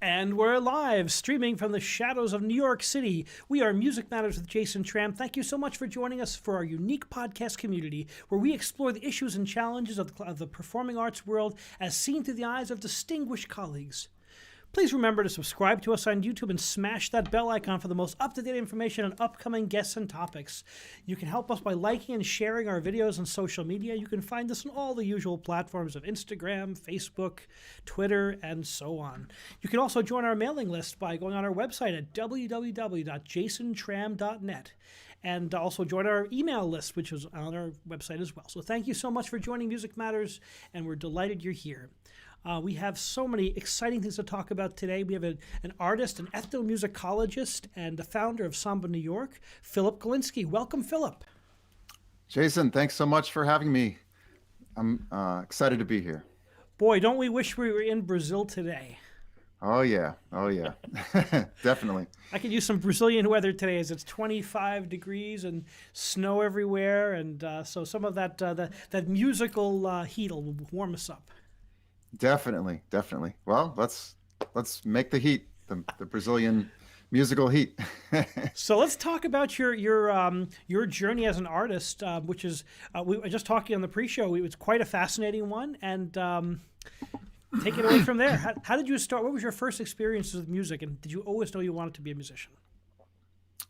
And we're live, streaming from the shadows of New York City. We are Music Matters with Jason Tramm. Thank you so much for joining us for our unique podcast community, where we explore the issues and challenges of the performing arts world as seen through the eyes of distinguished colleagues. Please remember to subscribe to us on YouTube and smash that bell icon for the most up-to-date information on upcoming guests and topics. You can help us by liking and sharing our videos on social media. You can find us on all the usual platforms of Instagram, Facebook, Twitter, and so on. You can also join our mailing list by going on our website at www.jasontram.net. And also join our email list, which is on our website as well. So thank you so much for joining Music Matters, and we're delighted you're here. We have so many exciting things to talk about today. We have an artist, an ethnomusicologist, and the founder of Samba New York, Philip Galinsky. Welcome, Philip. Jason, thanks so much for having me. I'm excited to be here. Boy, don't we wish we were in Brazil today. Oh, yeah. Definitely. I could use some Brazilian weather today as it's 25 degrees and snow everywhere. And so some of that musical heat will warm us up. Definitely. Well, let's make the heat, the Brazilian musical heat. So let's talk about your journey as an artist, which is we were just talking on the pre-show. It was quite a fascinating one, and take it away from there. How did you start? What was your first experiences with music, and did you always know you wanted to be a musician?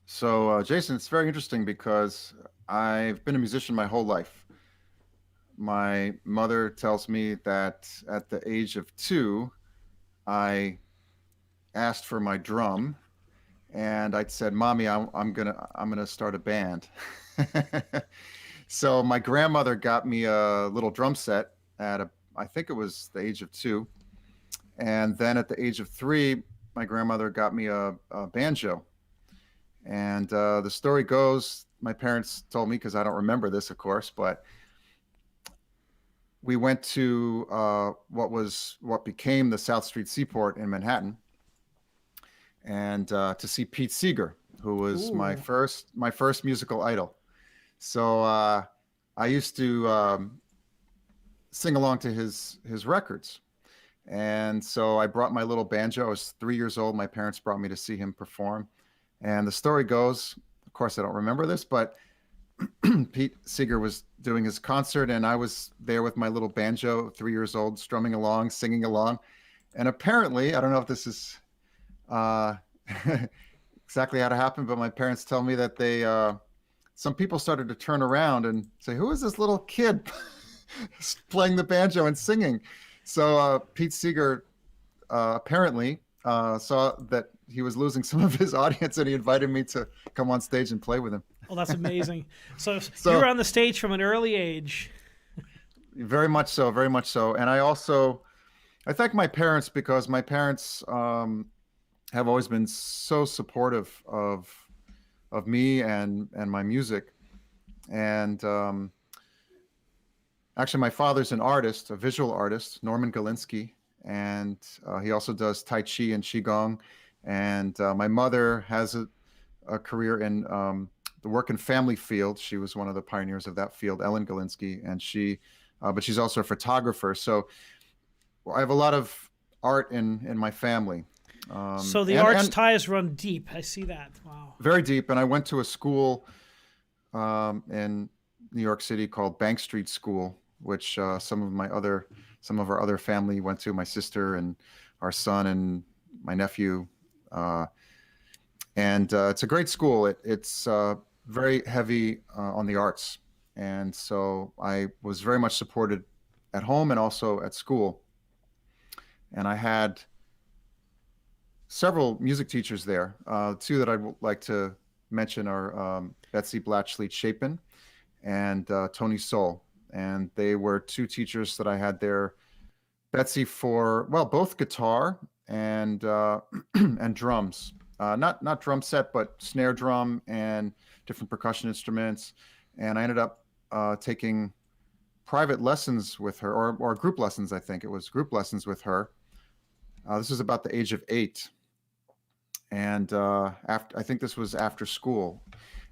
So, Jason, it's very interesting because I've been a musician my whole life. My mother tells me that at the age of 2, I asked for my drum, and I said, "Mommy, I'm gonna start a band." So my grandmother got me a little drum set I think it was the age of 2, and then at the age of 3, my grandmother got me a banjo. And the story goes, my parents told me, because I don't remember this, of course, but we went to what became the South Street Seaport in Manhattan, and to see Pete Seeger, who was my first musical idol. So I used to sing along to his records, and so I brought my little banjo. I was 3 years old. My parents brought me to see him perform, and the story goes, of course, I don't remember this, but Pete Seeger was doing his concert, and I was there with my little banjo, 3 years old, strumming along, singing along. And apparently, I don't know if this is exactly how it happened, but my parents tell me that some people started to turn around and say, "Who is this little kid playing the banjo and singing?" So Pete Seeger apparently saw that he was losing some of his audience, and he invited me to come on stage and play with him. Oh, that's amazing. So you were on the stage from an early age. Very much so. And I thank my parents, because my parents have always been so supportive of me and my music. And actually, my father's an artist, a visual artist, Norman Galinsky, and he also does Tai Chi and Qigong. And my mother has a career in the work and family field. She was one of the pioneers of that field, Ellen Galinsky, and but she's also a photographer. So I have a lot of art in my family. So the arts ties run deep. I see that. Wow. Very deep. And I went to a school in New York City called Bank Street School, which some of our other family went to, my sister and our son and my nephew. And it's a great school. It's very heavy on the arts. And so I was very much supported at home and also at school. And I had several music teachers there. Two that I would like to mention are Betsy Blatchley Chapin and Tony Soul. And they were two teachers that I had there. Betsy for, both guitar and and drums. Not drum set, but snare drum and different percussion instruments. And I ended up taking private lessons with her, or group lessons. I think it was group lessons with her. This was about the age of 8, and I think this was after school.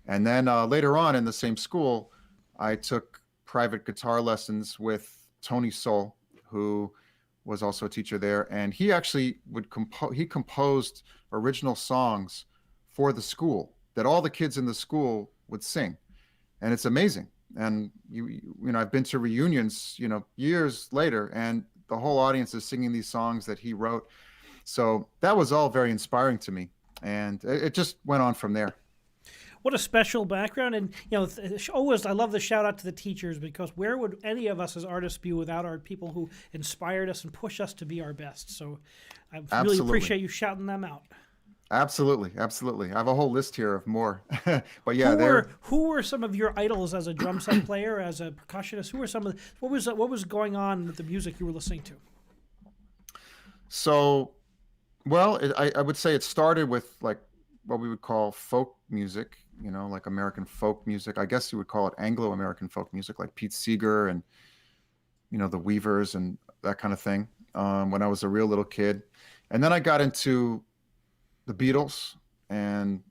And then later on in the same school, I took private guitar lessons with Tony Soul, who was also a teacher there, and he actually he composed original songs for the school that all the kids in the school would sing, and it's amazing. And I've been to reunions, years later, and the whole audience is singing these songs that he wrote. So that was all very inspiring to me, and it just went on from there. What a special background. And, always, I love the shout out to the teachers, because where would any of us as artists be without our people who inspired us and push us to be our best? So I really appreciate you shouting them out. Absolutely. Absolutely. I have a whole list here of more, but yeah, who were some of your idols as a drum set player, as a percussionist? Who were some of what was going on with the music you were listening to? So, well, I would say it started with like what we would call folk music, like American folk music. I guess you would call it Anglo-American folk music, like Pete Seeger and, the Weavers and that kind of thing, when I was a real little kid. And then I got into the Beatles and,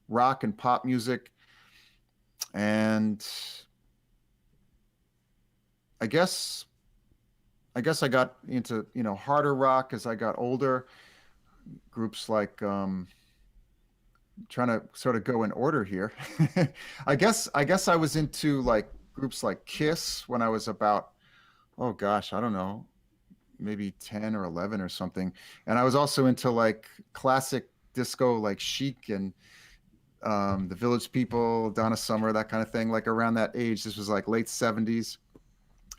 rock and pop music. And I guess I got into, harder rock as I got older. Groups like, trying to sort of go in order here. I guess I was into like groups like Kiss when I was about, oh gosh, I don't know, maybe 10 or 11 or something. And I was also into like classic disco, like Chic and the Village People, Donna Summer, that kind of thing. Like around that age, this was like late 70s.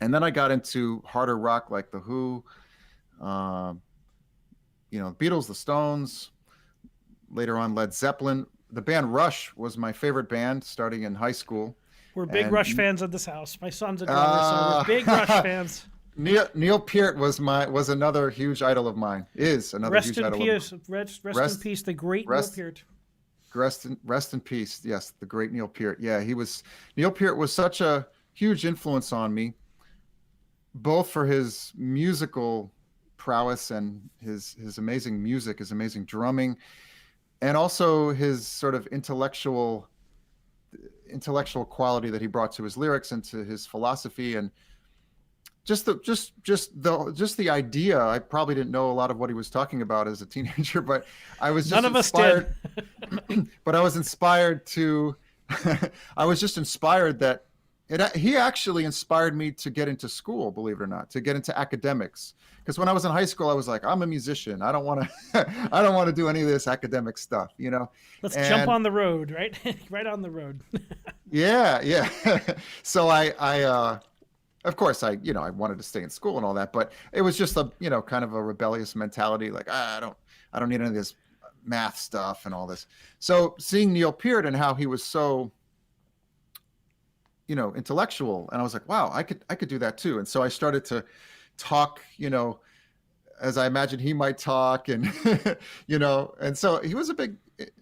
And then I got into harder rock like The Who, Beatles, the Stones, later on Led Zeppelin. The band Rush was my favorite band starting in high school. We're big Rush fans at this house. My son's a drummer, so we're big Rush fans. Neil Peart was another huge idol of mine. Rest in peace, the great Neil Peart. Rest in peace. Yes, the great Neil Peart. Yeah, Neil Peart was such a huge influence on me, both for his musical prowess and his amazing music, his amazing drumming, and also his sort of intellectual quality that he brought to his lyrics and to his philosophy, and just the idea. I probably didn't know a lot of what he was talking about as a teenager, but I was just inspired. But I was inspired to. I was just inspired that he actually inspired me to get into school, believe it or not, to get into academics. Because when I was in high school, I was like, I'm a musician. I don't want to do any of this academic stuff, Let's jump on the road, right? Right on the road. Yeah. So I of course I wanted to stay in school and all that, but it was just a, kind of a rebellious mentality. Like, I don't need any of this math stuff and all this. So seeing Neil Peart and how he was so, intellectual, and I was like, wow, I could do that too. And so I started to talk, as I imagined he might talk, and and so he was a big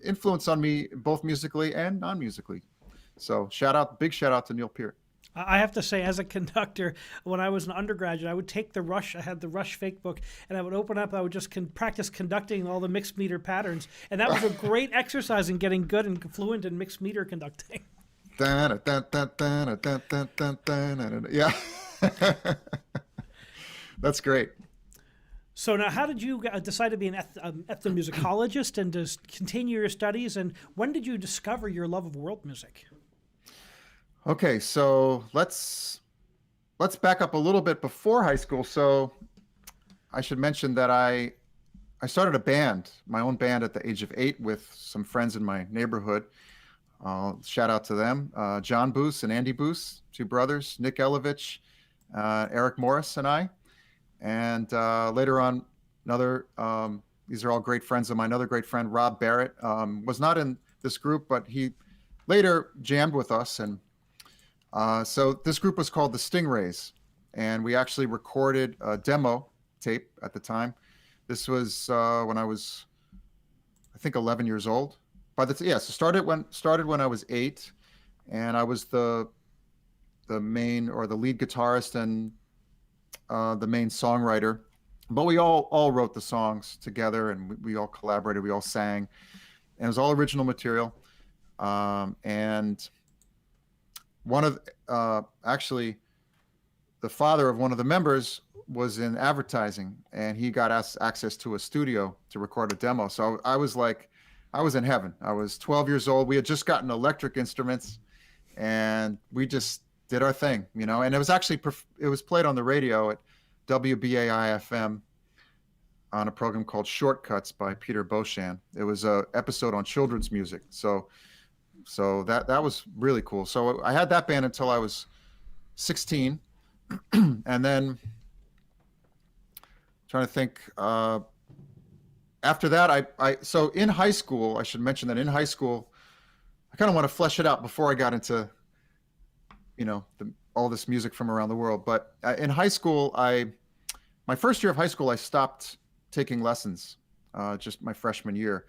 influence on me, both musically and non-musically. So big shout out to Neil Peart. I have to say, as a conductor, when I was an undergraduate, I would take the Rush. I had the Rush fake book, and I would open up. I would just practice conducting all the mixed meter patterns, and that was a great exercise in getting good and fluent in mixed meter conducting. Yeah. That's great. So now, how did you decide to be an ethnomusicologist and to continue your studies? And when did you discover your love of world music? Okay, so let's back up a little bit before high school. So I should mention that I started a band, my own band, at the age of 8 with some friends in my neighborhood. Shout out to them, John Boos and Andy Boos, 2 brothers, Nick Elovich, Eric Morris, and I. And later on, these are all great friends of mine. Another great friend, Rob Barrett, was not in this group, but he later jammed with us. And so this group was called the Stingrays, and we actually recorded a demo tape at the time. This was when I was, I think, 11 years old. So started when I was 8, and I was the main, or the lead guitarist, and the main songwriter. But we all wrote the songs together, and we all collaborated. We all sang, and it was all original material. And one of actually, the father of one of the members was in advertising, and he got us access to a studio to record a demo. So I was like, I was in heaven. I was 12 years old. We had just gotten electric instruments, and we just did our thing, you know. And it was actually it was played on the radio at WBAI-FM on a program called Shortcuts by Peter Beauchamp. It was a episode on children's music. So that was really cool. So I had that band until I was 16, and then trying to think. After that, so in high school, I should mention that in high school, I kind of want to flesh it out before I got into, you know, all this music from around the world. But in high school, my first year of high school, I stopped taking lessons, just my freshman year.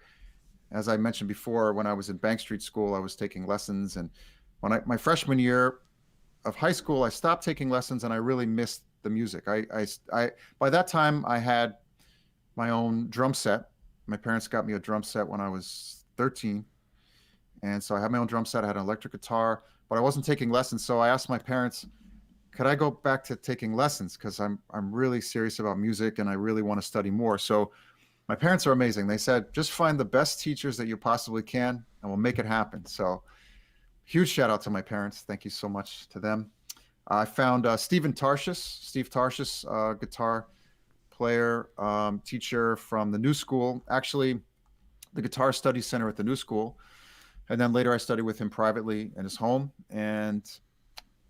As I mentioned before, when I was in Bank Street School, I was taking lessons. And when my freshman year of high school, I stopped taking lessons, and I really missed the music. By that time, I had my own drum set. My parents got me a drum set when I was 13. And so I had my own drum set. I had an electric guitar, but I wasn't taking lessons. So I asked my parents, could I go back to taking lessons? Because I'm really serious about music, and I really want to study more. So my parents are amazing. They said, just find the best teachers that you possibly can, and we'll make it happen. So huge shout out to my parents. Thank you so much to them. I found Steve Tarshish, guitar player, teacher from the New School, actually the Guitar Studies Center at the New School. And then later I studied with him privately in his home, and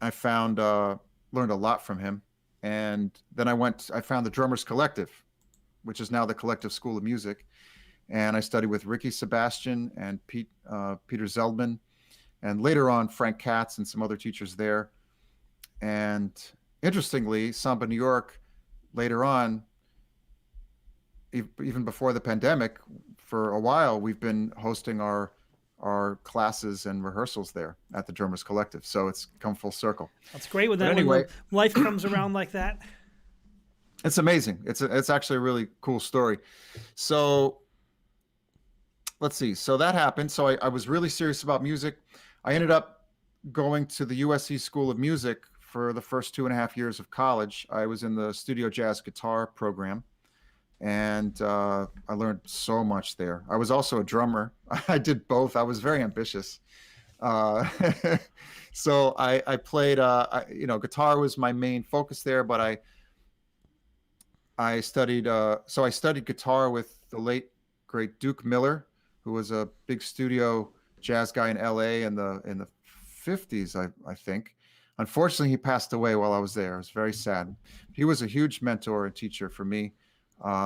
I found, learned a lot from him. And then I found the Drummers Collective, which is now the Collective School of Music. And I studied with Ricky Sebastian and Peter Zeldman, and later on Frank Katz and some other teachers there. And interestingly, Samba New York, later on, even before the pandemic, for a while, we've been hosting our classes and rehearsals there at the Drummers Collective. So it's come full circle. That's great when Anyway, when life comes around like that. It's amazing. It's actually a really cool story. So let's see. So that happened. So I was really serious about music. I ended up going to the USC School of Music for the first 2.5 years of college. I was in the studio jazz guitar program, and I learned so much there. I was also a drummer. I did both. I was very ambitious. So I played, guitar was my main focus there, but I studied, so I studied guitar with the late, great Duke Miller, who was a big studio jazz guy in LA in the 50s, I think. Unfortunately, he passed away while I was there. It was very sad. He was a huge mentor and teacher for me.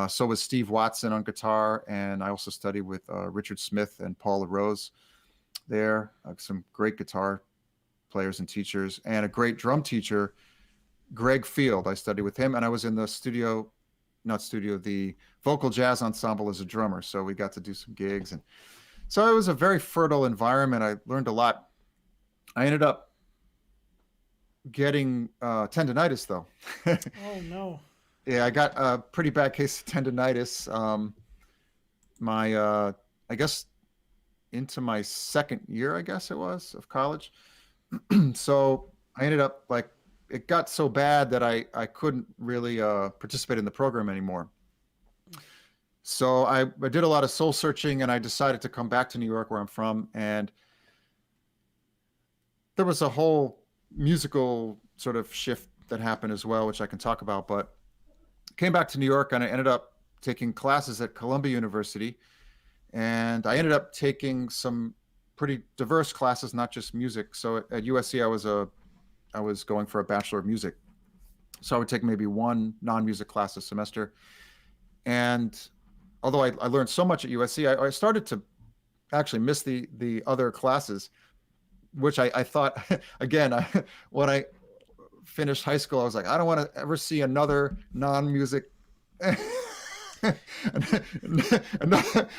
So was Steve Watson on guitar, and I also studied with Richard Smith and Paula Rose there. Some great guitar players and teachers, and a great drum teacher, Greg Field. I studied with him, and I was in the the vocal jazz ensemble as a drummer. So we got to do some gigs, and so it was a very fertile environment. I learned a lot. I ended up getting tendonitis, though. Oh no. Yeah, I got a pretty bad case of tendonitis. I guess into my second year, I guess it was, of college. So I ended up it got so bad that I couldn't really participate in the program anymore. So I did a lot of soul searching, and I decided to come back to New York, where I'm from. And there was a whole musical sort of shift that happened as well, which I can talk about. But came back to New York, and I ended up taking classes at Columbia University. And I ended up taking some pretty diverse classes, not just music. So at USC, I was going for a Bachelor of Music. So I would take maybe one non-music class a semester. And although I learned so much at USC, I started to actually miss the other classes, which I thought, again, when I finished high school, I was like, I don't want to ever see another non-music,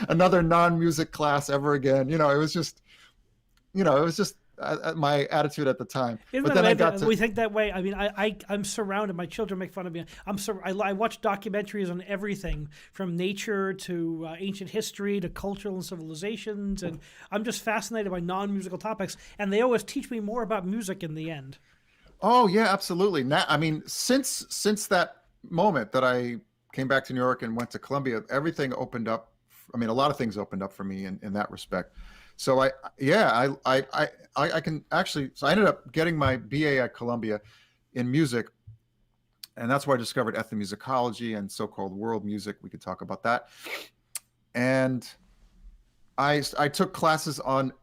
another non-music class ever again. It was just my attitude at the time. But then we think that way. I mean, I'm surrounded. My children make fun of me. I watch documentaries on everything from nature to ancient history to cultural and civilizations, and I'm just fascinated by non-musical topics. And they always teach me more about music in the end. Oh yeah, absolutely. Now, I mean, since that moment that I came back to New York and went to Columbia, everything opened up. I mean, a lot of things opened up for me in that respect. So I can actually, so I ended up getting my BA at Columbia in music. And that's where I discovered ethnomusicology and so-called world music. We could talk about that. And I took classes on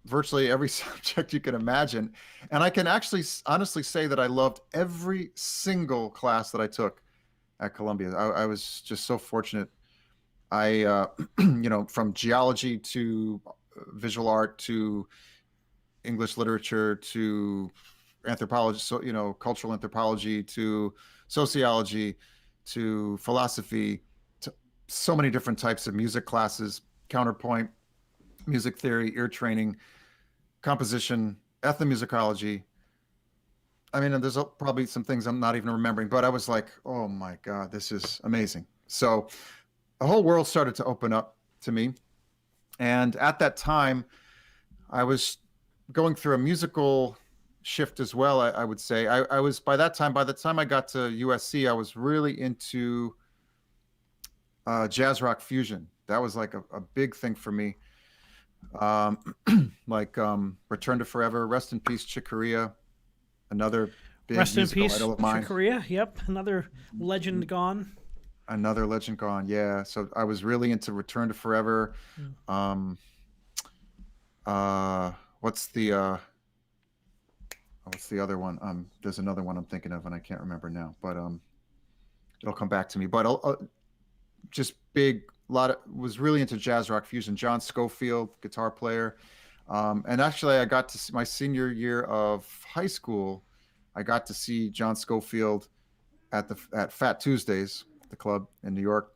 virtually every subject you can imagine. And I can actually honestly say that I loved every single class that I took at Columbia. I was just so fortunate. I, from geology to visual art to English literature to anthropology, so, cultural anthropology to sociology to philosophy to so many different types of music classes, counterpoint, music theory, ear training, composition, ethnomusicology. I mean, and there's probably some things I'm not even remembering, but I was like, oh my God, this is amazing. So the whole world started to open up to me. And at that time, I was going through a musical shift as well, I would say. I was, by the time I got to USC, I was really into jazz rock fusion. That was like a big thing for me. Return to Forever, Rest in Peace, Chick Corea, another big Rest in musical peace, idol of mine. Chick Corea. Yep, another legend gone. Another legend gone. Yeah. So I was really into Return to Forever. What's the other one? There's another one I'm thinking of and I can't remember now, but it'll come back to me. But just was really into jazz rock fusion. John Schofield, guitar player. And actually I got to see my senior year of high school, I got to see John Schofield at Fat Tuesdays, the club in New York,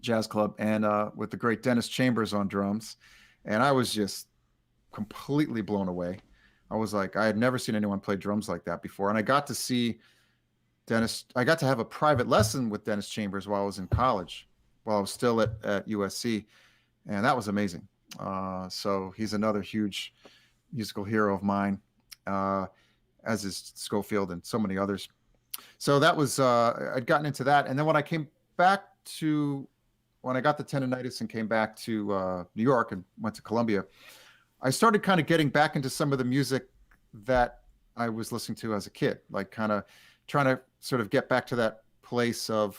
jazz club, and with the great Dennis Chambers on drums. And I was just completely blown away. I was like, I had never seen anyone play drums like that before. And I got to see Dennis, I got to have a private lesson with Dennis Chambers while I was in college, while I was still at USC. And that was amazing. So he's another huge musical hero of mine, as is Schofield and so many others. So that was, I'd gotten into that. And then when I got the tendonitis and came back to New York and went to Columbia, I started kind of getting back into some of the music that I was listening to as a kid, like kind of trying to sort of get back to that place of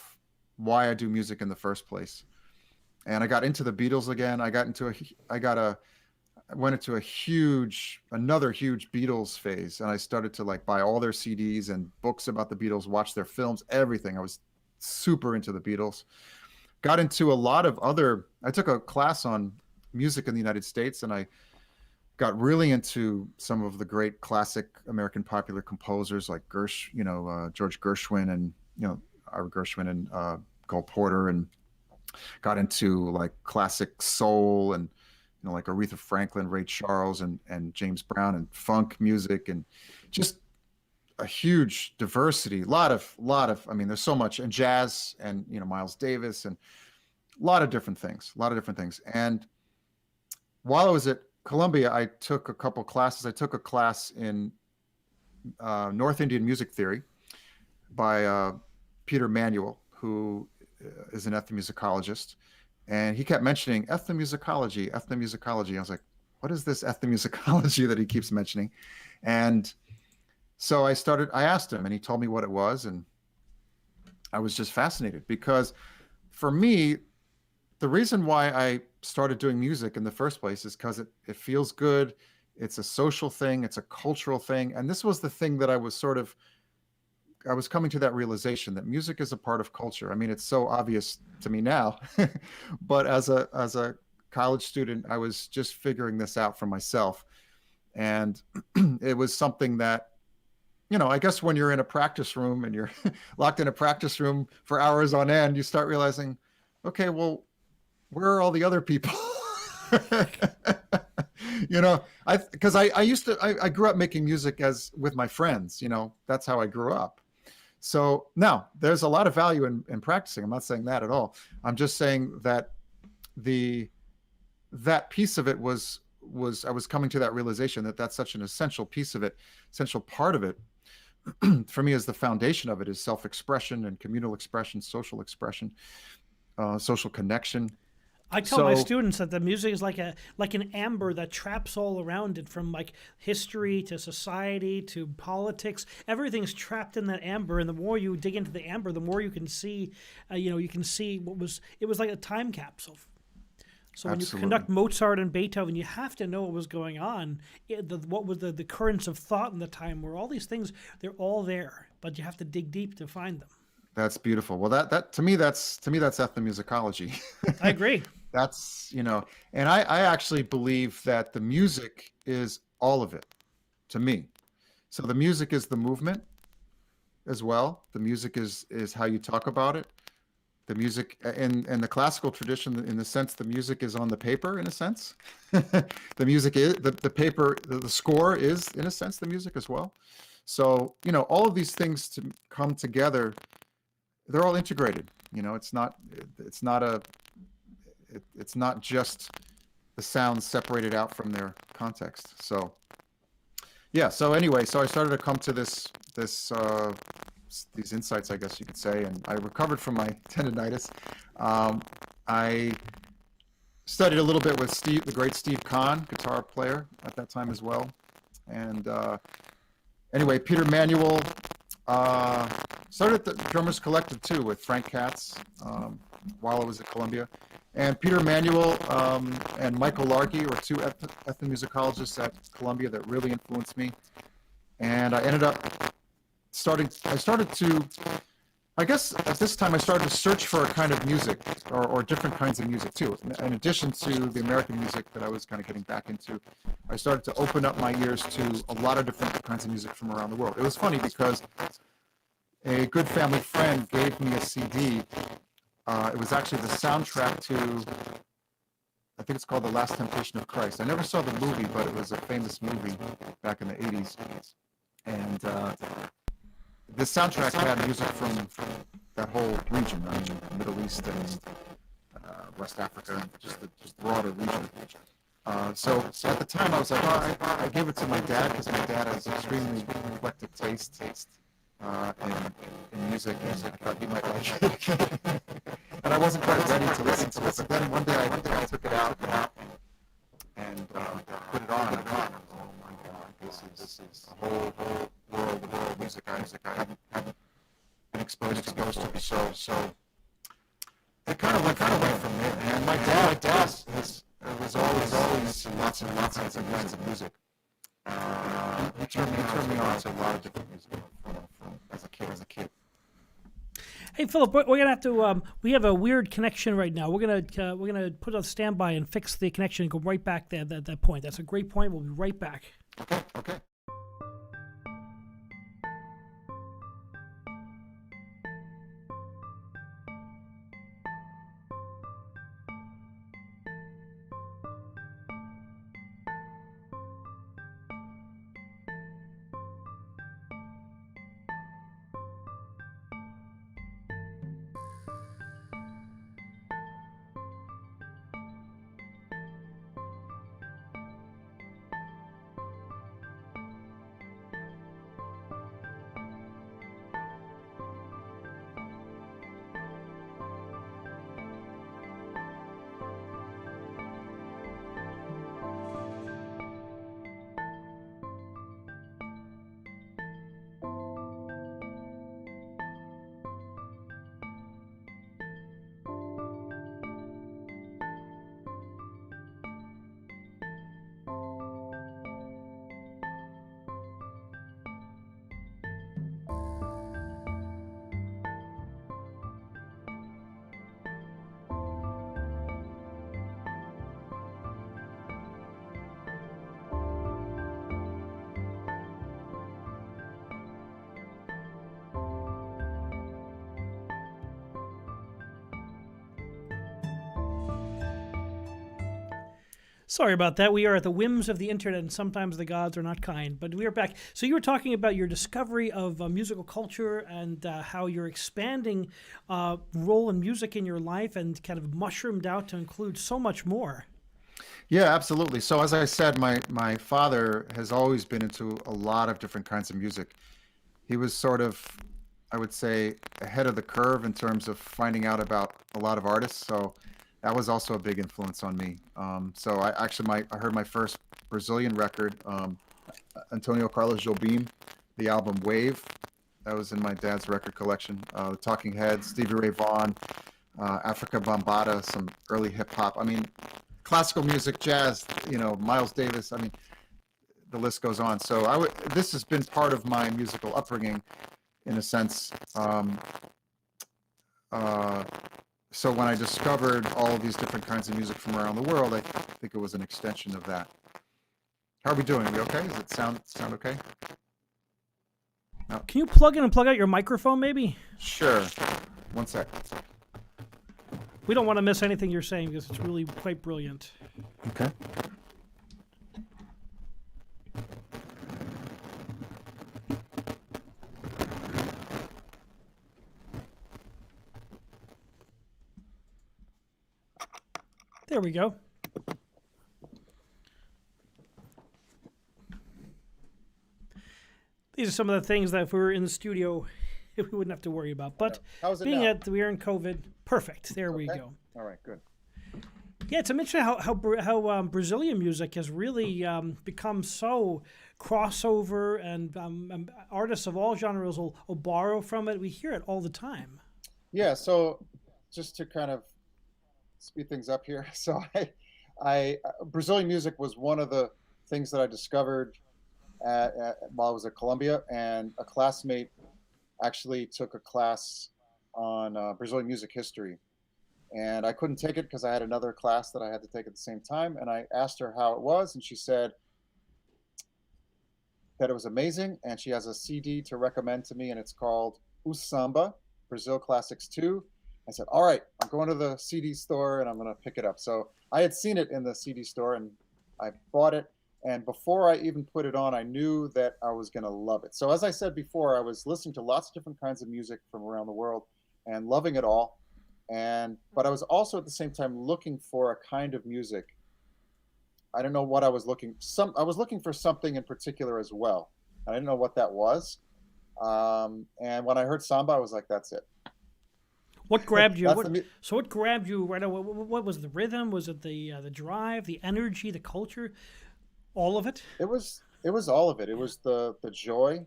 why I do music in the first place. And I got into the Beatles again. I went into another huge Beatles phase. And I started to like buy all their CDs and books about the Beatles, watch their films, everything. I was super into the Beatles. Got into I took a class on music in the United States, and I got really into some of the great classic American popular composers like George Gershwin and, Ira Gershwin and Cole Porter, and got into like classic soul and, like Aretha Franklin, Ray Charles, and James Brown, and funk music, and just a huge diversity. A lot of, I mean, there's so much, and jazz, and, Miles Davis, and a lot of different things. And while I was at Columbia, I took a couple classes. I took a class in North Indian music theory by Peter Manuel, who is an ethnomusicologist. And he kept mentioning ethnomusicology. I was like, what is this ethnomusicology that he keeps mentioning? And so I asked him, and he told me what it was. And I was just fascinated, because for me, the reason why I started doing music in the first place is because it feels good. It's a social thing. It's a cultural thing. And this was the thing that I was coming to that realization that music is a part of culture. I mean, it's so obvious to me now, but as a college student, I was just figuring this out for myself. And it was something that, I guess when you're in a practice room and you're locked in a practice room for hours on end, you start realizing, okay, well, where are all the other people? Because I grew up making music with my friends, that's how I grew up. So now there's a lot of value in practicing. I'm not saying that at all. I'm just saying that that piece of it was I was coming to that realization that that's such an essential piece of it, essential part of it. for me is the foundation of it is self-expression and communal expression, social expression, social connection. I tell my students that the music is like an amber that traps all around it, from like history to society to politics. Everything's trapped in that amber, and the more you dig into the amber, the more you can see. You can see it was like a time capsule. So when Absolutely. you conduct Mozart and Beethoven, you have to know what was going on, what was the currents of thought in the time, where all these things, they're all there, but you have to dig deep to find them. That's beautiful. Well, that to me that's ethnomusicology. I agree. That's, and I actually believe that the music is all of it to me. So the music is the movement as well. The music is how you talk about it. The music in the classical tradition, in the sense, the music is on the paper, in a sense. The music is the paper, the score is, in a sense, the music as well. So, all of these things to come together, they're all integrated. It's not just the sounds separated out from their context. So yeah, so anyway, so I started to come to these insights, I guess you could say, and I recovered from my tendonitis. I studied a little bit with the great Steve Kahn, guitar player at that time as well. And anyway, Peter Manuel, started at the Drummers Collective too with Frank Katz while I was at Columbia. And Peter Manuel and Michael Larkey were two ethnomusicologists at Columbia that really influenced me. And I ended up I guess at this time I started to search for a kind of music or different kinds of music too. In addition to the American music that I was kind of getting back into, I started to open up my ears to a lot of different kinds of music from around the world. It was funny because a good family friend gave me a CD. It was actually the soundtrack to, I think it's called The Last Temptation of Christ. I never saw the movie, but it was a famous movie back in the 80s. And the soundtrack had music from that whole region, I mean, Middle East and West Africa, and just the broader region. So at the time I was like, I gave it to my dad because my dad has extremely eclectic taste in music, and I thought he might like it. And I wasn't quite ready to listen to it, but then one day I took it out and put it on, and I thought, oh my God, this is a whole world of music I haven't been exposed to before. So it kind of went from there. And my dad was always lots and lots of kinds of music. He turned me on to a lot of different music from as a kid. Hey Philip, we're gonna have to. We have a weird connection right now. We're gonna put on standby and fix the connection and go right back there. That point. That's a great point. We'll be right back. Okay. Sorry about that. We are at the whims of the internet, and sometimes the gods are not kind. But we are back. So you were talking about your discovery of musical culture and how your expanding role in music in your life and kind of mushroomed out to include so much more. Yeah, absolutely. So as I said, my father has always been into a lot of different kinds of music. he was sort of, I would say, ahead of the curve in terms of finding out about a lot of artists. So that was also a big influence on me. So I heard my first Brazilian record, Antonio Carlos Jobim, the album Wave. That was in my dad's record collection. The Talking Heads, Stevie Ray Vaughan, Africa Bambaataa, some early hip hop. I mean, classical music, jazz, Miles Davis. I mean, the list goes on. So this has been part of my musical upbringing, in a sense. So when I discovered all of these different kinds of music from around the world, I think it was an extension of that. How are we doing? Are we okay? Does it sound okay? No. Can you plug in and plug out your microphone, maybe? Sure. One sec. We don't want to miss anything you're saying because it's really quite brilliant. Okay. There we go. These are some of the things that if we were in the studio, we wouldn't have to worry about. But being that we are in COVID, perfect. There we go. All right, good. Yeah, it's amazing how Brazilian music has really become so crossover, and artists of all genres will borrow from it. We hear it all the time. Yeah, so just to kind of speed things up here. So Brazilian music was one of the things that I discovered while I was at Columbia, and a classmate actually took a class on Brazilian music history. And I couldn't take it because I had another class that I had to take at the same time. And I asked her how it was, and she said that it was amazing. And she has a CD to recommend to me, and it's called Usamba, Brazil Classics 2. I said, all right, I'm going to the CD store and I'm going to pick it up. So I had seen it in the CD store and I bought it. And before I even put it on, I knew that I was going to love it. So as I said before, I was listening to lots of different kinds of music from around the world and loving it all. But I was also at the same time looking for a kind of music. I don't know what I was looking. I was looking for something in particular as well. I didn't know what that was. And when I heard samba, I was like, that's it. What grabbed you? What grabbed you right away? What was the rhythm? Was it the drive, the energy, the culture? All of it? It was all of it. It was the joy,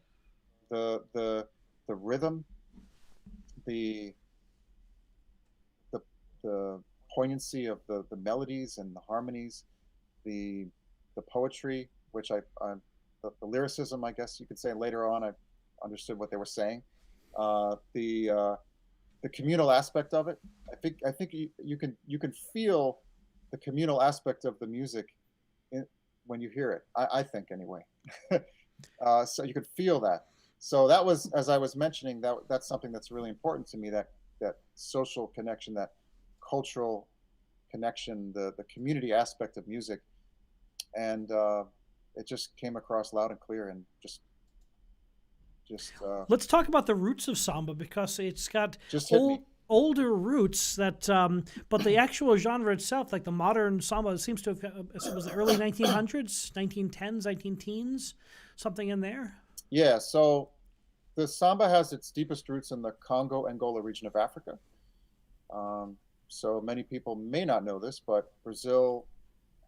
the rhythm, the poignancy of the melodies and the harmonies, the poetry, which the lyricism, I guess you could say. Later on, I understood what they were saying. The communal aspect of it. I think you can feel the communal aspect of the music when you hear it. I think anyway. So you could feel that. So that was, as I was mentioning, that's something that's really important to me. That social connection, that cultural connection, the community aspect of music, and it just came across loud and clear, and just let's talk about the roots of samba, because it's got older roots that but the actual genre itself, like the modern samba, seems to have, it was the early 1900s, 1910s, 19-teens, something in there. Yeah, so the samba has its deepest roots in the Congo, Angola region of Africa. So many people may not know this, but Brazil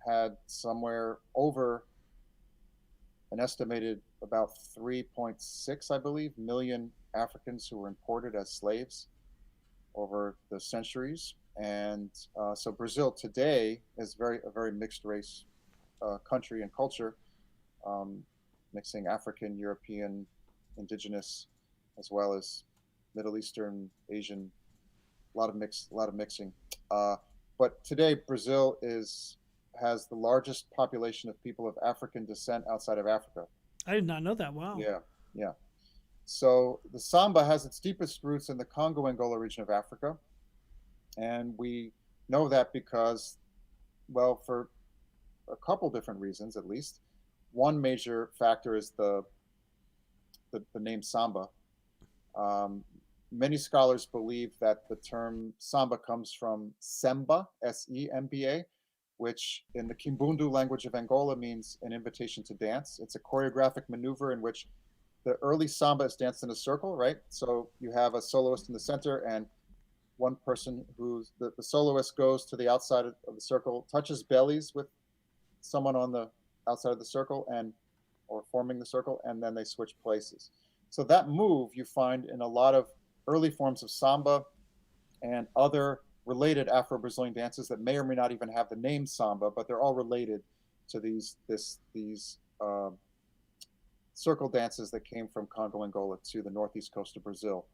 had somewhere over an estimated about 3.6, I believe, million Africans who were imported as slaves over the centuries. And so Brazil today is a very mixed race country and culture, mixing African, European, indigenous, as well as Middle Eastern, Asian, a lot of mixing. But today Brazil has the largest population of people of African descent outside of Africa. I did not know that. Wow. Yeah. So the samba has its deepest roots in the Congo, Angola region of Africa. And we know that because, well, for a couple different reasons, at least. One major factor is the name samba. Many scholars believe that the term samba comes from semba, S-E-M-B-A, which in the Kimbundu language of Angola means an invitation to dance. It's a choreographic maneuver in which the early samba is danced in a circle, right? So you have a soloist in the center, and one person who's the soloist goes to the outside of the circle, touches bellies with someone on the outside of the circle, and or forming the circle, and then they switch places. So that move you find in a lot of early forms of samba and other related Afro-Brazilian dances that may or may not even have the name samba, but they're all related to these circle dances that came from Congo, Angola to the northeast coast of Brazil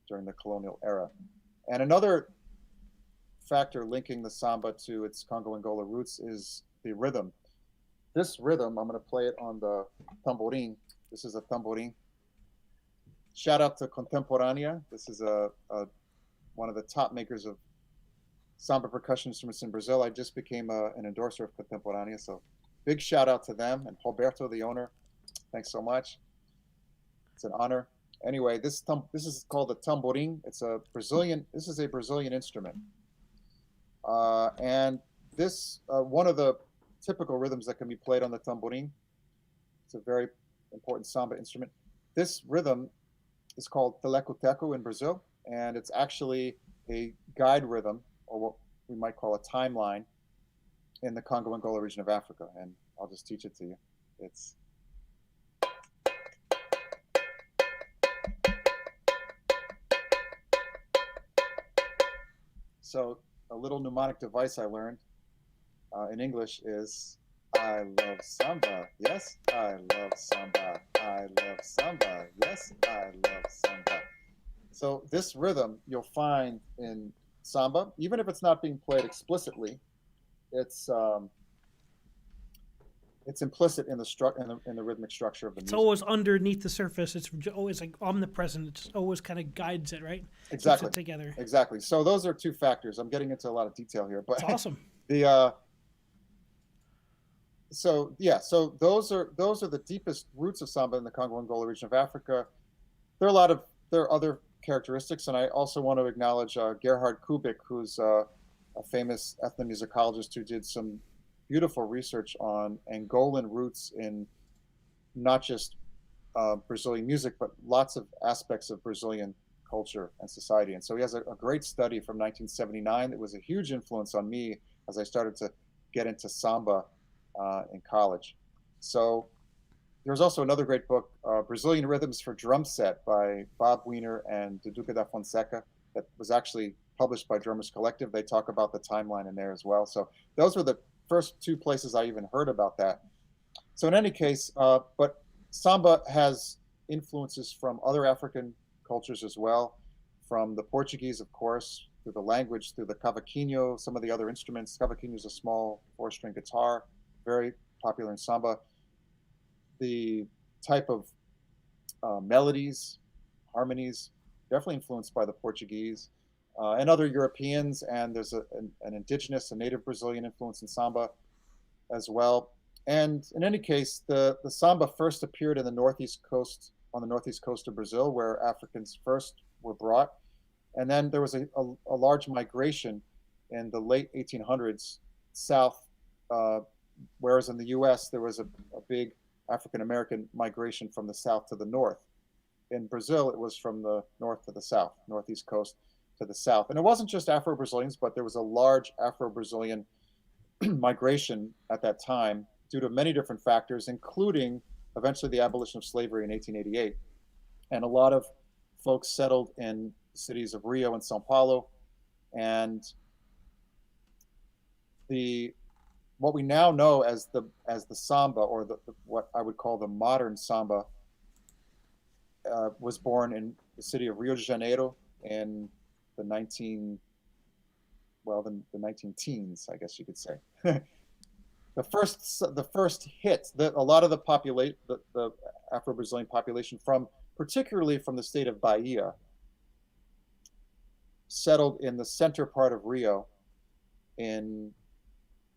during the colonial era. And another factor linking the samba to its Congo, Angola roots is the rhythm. This rhythm, I'm going to play it on the tambourine. This is a tambourine. Shout out to Contemporânea. This is one of the top makers of samba percussion instruments in Brazil. I just became an endorser of Contemporânea, so big shout out to them, and Roberto, the owner. Thanks so much. It's an honor. Anyway, this is called the tambourine. This is a Brazilian instrument. And this, one of the typical rhythms that can be played on the tambourine. It's a very important samba instrument. This rhythm is called teleco-teco in Brazil, and it's actually a guide rhythm, or what we might call a timeline, in the Congo Angola region of Africa. And I'll just teach it to you. It's so a little mnemonic device I learned in English is, I love samba, yes, I love samba, I love samba, yes, I love samba. So this rhythm you'll find in samba, even if it's not being played explicitly, it's implicit in the rhythmic structure of the music. It's always underneath the surface. It's always like omnipresent. It just always kind of guides it, right? Exactly. Keeps it together. Exactly. So those are two factors. I'm getting into a lot of detail here, but it's awesome. So those are the deepest roots of samba in the Congo Angola region of Africa. There are other characteristics, and I also want to acknowledge Gerhard Kubik, who's a famous ethnomusicologist who did some beautiful research on Angolan roots in not just Brazilian music, but lots of aspects of Brazilian culture and society. And so he has a great study from 1979 that was a huge influence on me as I started to get into samba in college. So there's also another great book, Brazilian Rhythms for Drum Set by Bob Wiener and Duduca da Fonseca, that was actually published by Drummers Collective. They talk about the timeline in there as well. So those were the first two places I even heard about that. So in any case, but samba has influences from other African cultures as well, from the Portuguese, of course, through the language, through the cavaquinho, some of the other instruments. Cavaquinho is a small four-string guitar, very popular in samba. The type of melodies, harmonies, definitely influenced by the Portuguese and other Europeans, and there's an indigenous, a native Brazilian influence in samba as well. And in any case, the samba first appeared in the northeast coast, on the northeast coast of Brazil, where Africans first were brought. And then there was a large migration in the late 1800s south, whereas in the US, there was a big African-American migration from the south to the north. In Brazil, it was from the north to the south, northeast coast to the south. And it wasn't just Afro-Brazilians, but there was a large Afro-Brazilian migration at that time due to many different factors, including eventually the abolition of slavery in 1888. And a lot of folks settled in the cities of Rio and Sao Paulo. And what we now know as the samba, or what I would call the modern samba, was born in the city of Rio de Janeiro in the 19 teens, I guess you could say. The first hit, a lot of the Afro-Brazilian population, particularly from the state of Bahia, settled in the center part of Rio in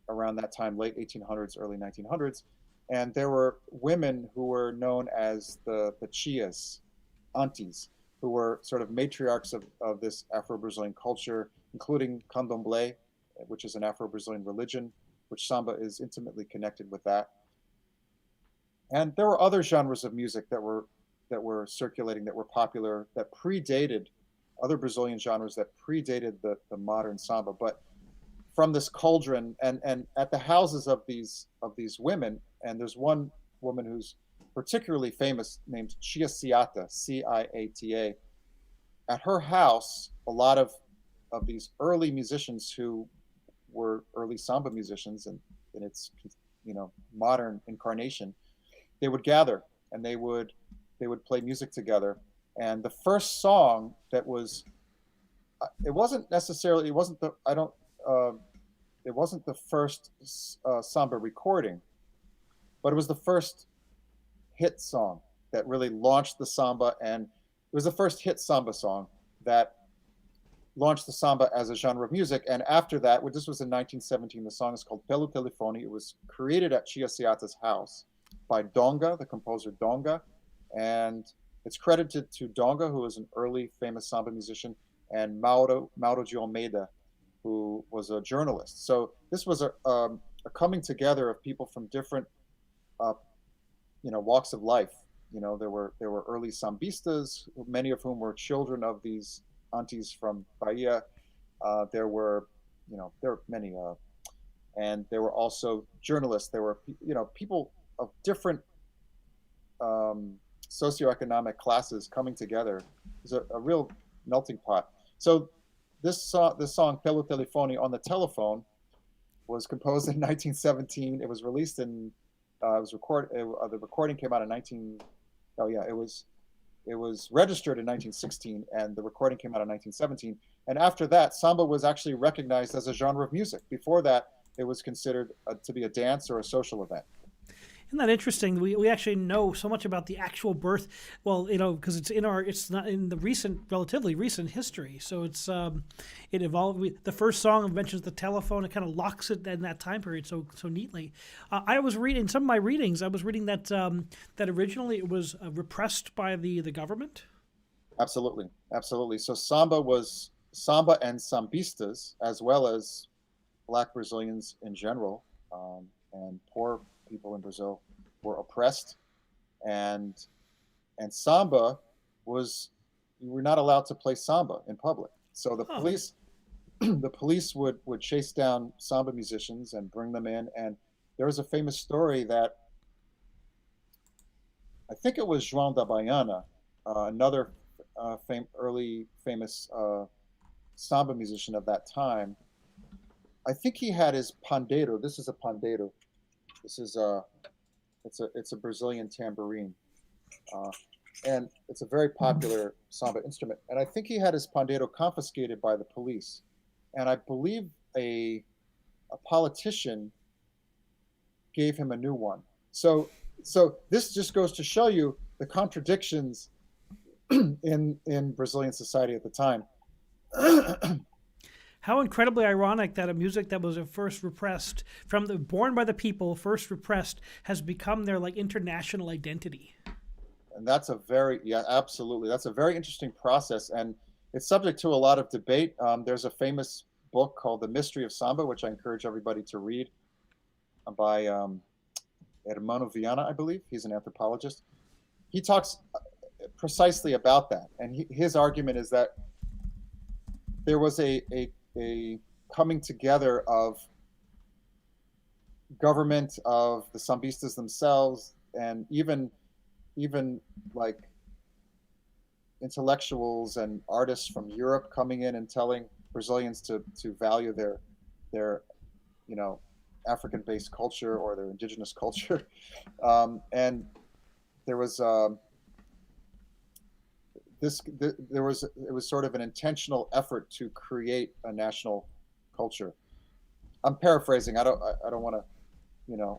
around that time, late 1800s, early 1900s. And there were women who were known as the tias, aunties, who were sort of matriarchs of this Afro-Brazilian culture, including candomblé, which is an Afro-Brazilian religion, which samba is intimately connected with that. And there were other genres of music that were that were circulating, that were popular, that predated other Brazilian genres, that predated the modern samba. But from this cauldron, and at the houses of these women, and there's one woman who's particularly famous named Ciata, Ciata. At her house, a lot of these early musicians who were early samba musicians, and in its modern incarnation, they would gather and they would play music together. And the first song that was, it wasn't the first samba recording, but it was the first hit song that really launched the samba, and it was the first hit samba song that launched the samba as a genre of music. And after that, this was in 1917, the song is called Pelo Telefone. It was created at Ciata's house by Donga, the composer Donga, and it's credited to Donga, who was an early famous samba musician, and Mauro de Almeida, who was a journalist. So this was a coming together of people from different walks of life. There were early sambistas, many of whom were children of these aunties from Bahia. There were many, and there were also journalists. There were people of different socioeconomic classes coming together. It was a real melting pot. So this song Pelo Telefone, on the telephone, was composed in 1917. It was released in the recording came out in it was registered in 1916, and the recording came out in 1917. And after that, samba was actually recognized as a genre of music. Before that, it was considered to be a dance or a social event. Isn't that interesting? We actually know so much about the actual birth. Well, because it's not in the relatively recent history. So it evolved. The first song mentions the telephone. It kind of locks it in that time period so neatly. I was reading some of my readings. I was reading that that originally it was repressed by the government. Absolutely. So samba and sambistas, as well as Black Brazilians in general, and poor people in Brazil, were oppressed, and samba you were not allowed to play samba in public. So the police would chase down samba musicians and bring them in. And there was a famous story that I think it was João da Baiana, another early famous samba musician of that time. I think he had his pandeiro. This is a pandeiro. This is it's a Brazilian tambourine, and it's a very popular samba instrument. And I think he had his pandeiro confiscated by the police, and I believe a politician gave him a new one. So this just goes to show you the contradictions in Brazilian society at the time. How incredibly ironic that a music that was at first repressed, born by the people, first repressed, has become their international identity. And that's absolutely. That's a very interesting process, and it's subject to a lot of debate. There's a famous book called The Mystery of Samba, which I encourage everybody to read, by Hermano Viana, I believe. He's an anthropologist. He talks precisely about that, and his argument is that there was a coming together of government, of the sambistas themselves, and even like intellectuals and artists from Europe coming in and telling Brazilians to value their African-based culture or their indigenous culture, and there was it was sort of an intentional effort to create a national culture. I'm paraphrasing. I don't want to,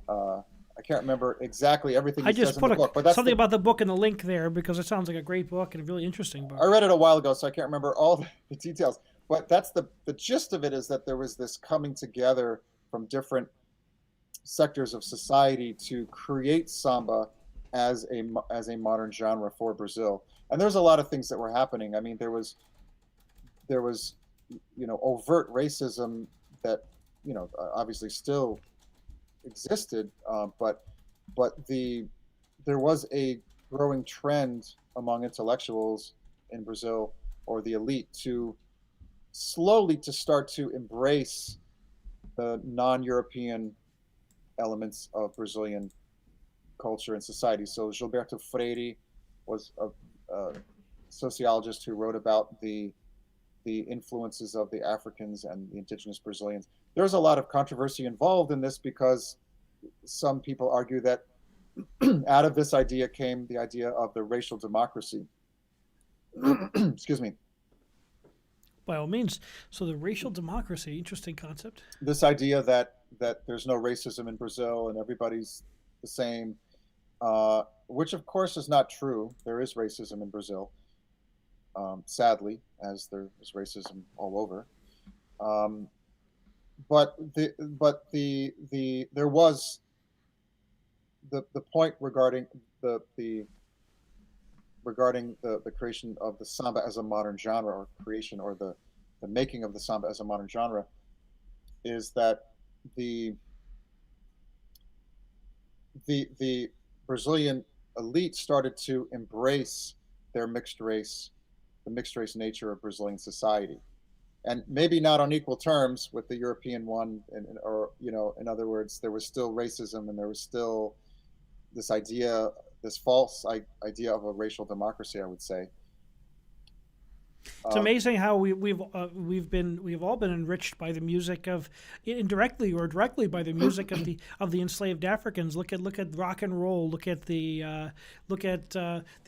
I can't remember exactly everything he says in the book. But that's something about the book and the link there, because it sounds like a great book and a really interesting book. I read it a while ago, so I can't remember all the details. But that's the gist of it, is that there was this coming together from different sectors of society to create samba as a modern genre for Brazil. And there's a lot of things that were happening. I mean, there was overt racism that obviously still existed, but there was a growing trend among intellectuals in Brazil, or the elite, to slowly to start to embrace the non-European elements of Brazilian culture and society. So Gilberto Freire was a sociologist who wrote about the influences of the Africans and the indigenous Brazilians. There's a lot of controversy involved in this because some people argue that out of this idea came the idea of the racial democracy. Excuse me. By all means. So the racial democracy, interesting concept. This idea that there's no racism in Brazil and everybody's the same, which of course is not true. There is racism in Brazil, sadly, as there is racism all over. But there was the point regarding the creation of the samba as a modern genre, or creation, or the making of the samba as a modern genre, is that the Brazilian elite started to embrace their the mixed race nature of Brazilian society, and maybe not on equal terms with the European one, or in other words, there was still racism, and there was still this idea, this false idea of a racial democracy, I would say. It's amazing how we've all been enriched by the music of, indirectly or directly, by the music of the enslaved Africans. Look at rock and roll. Look at the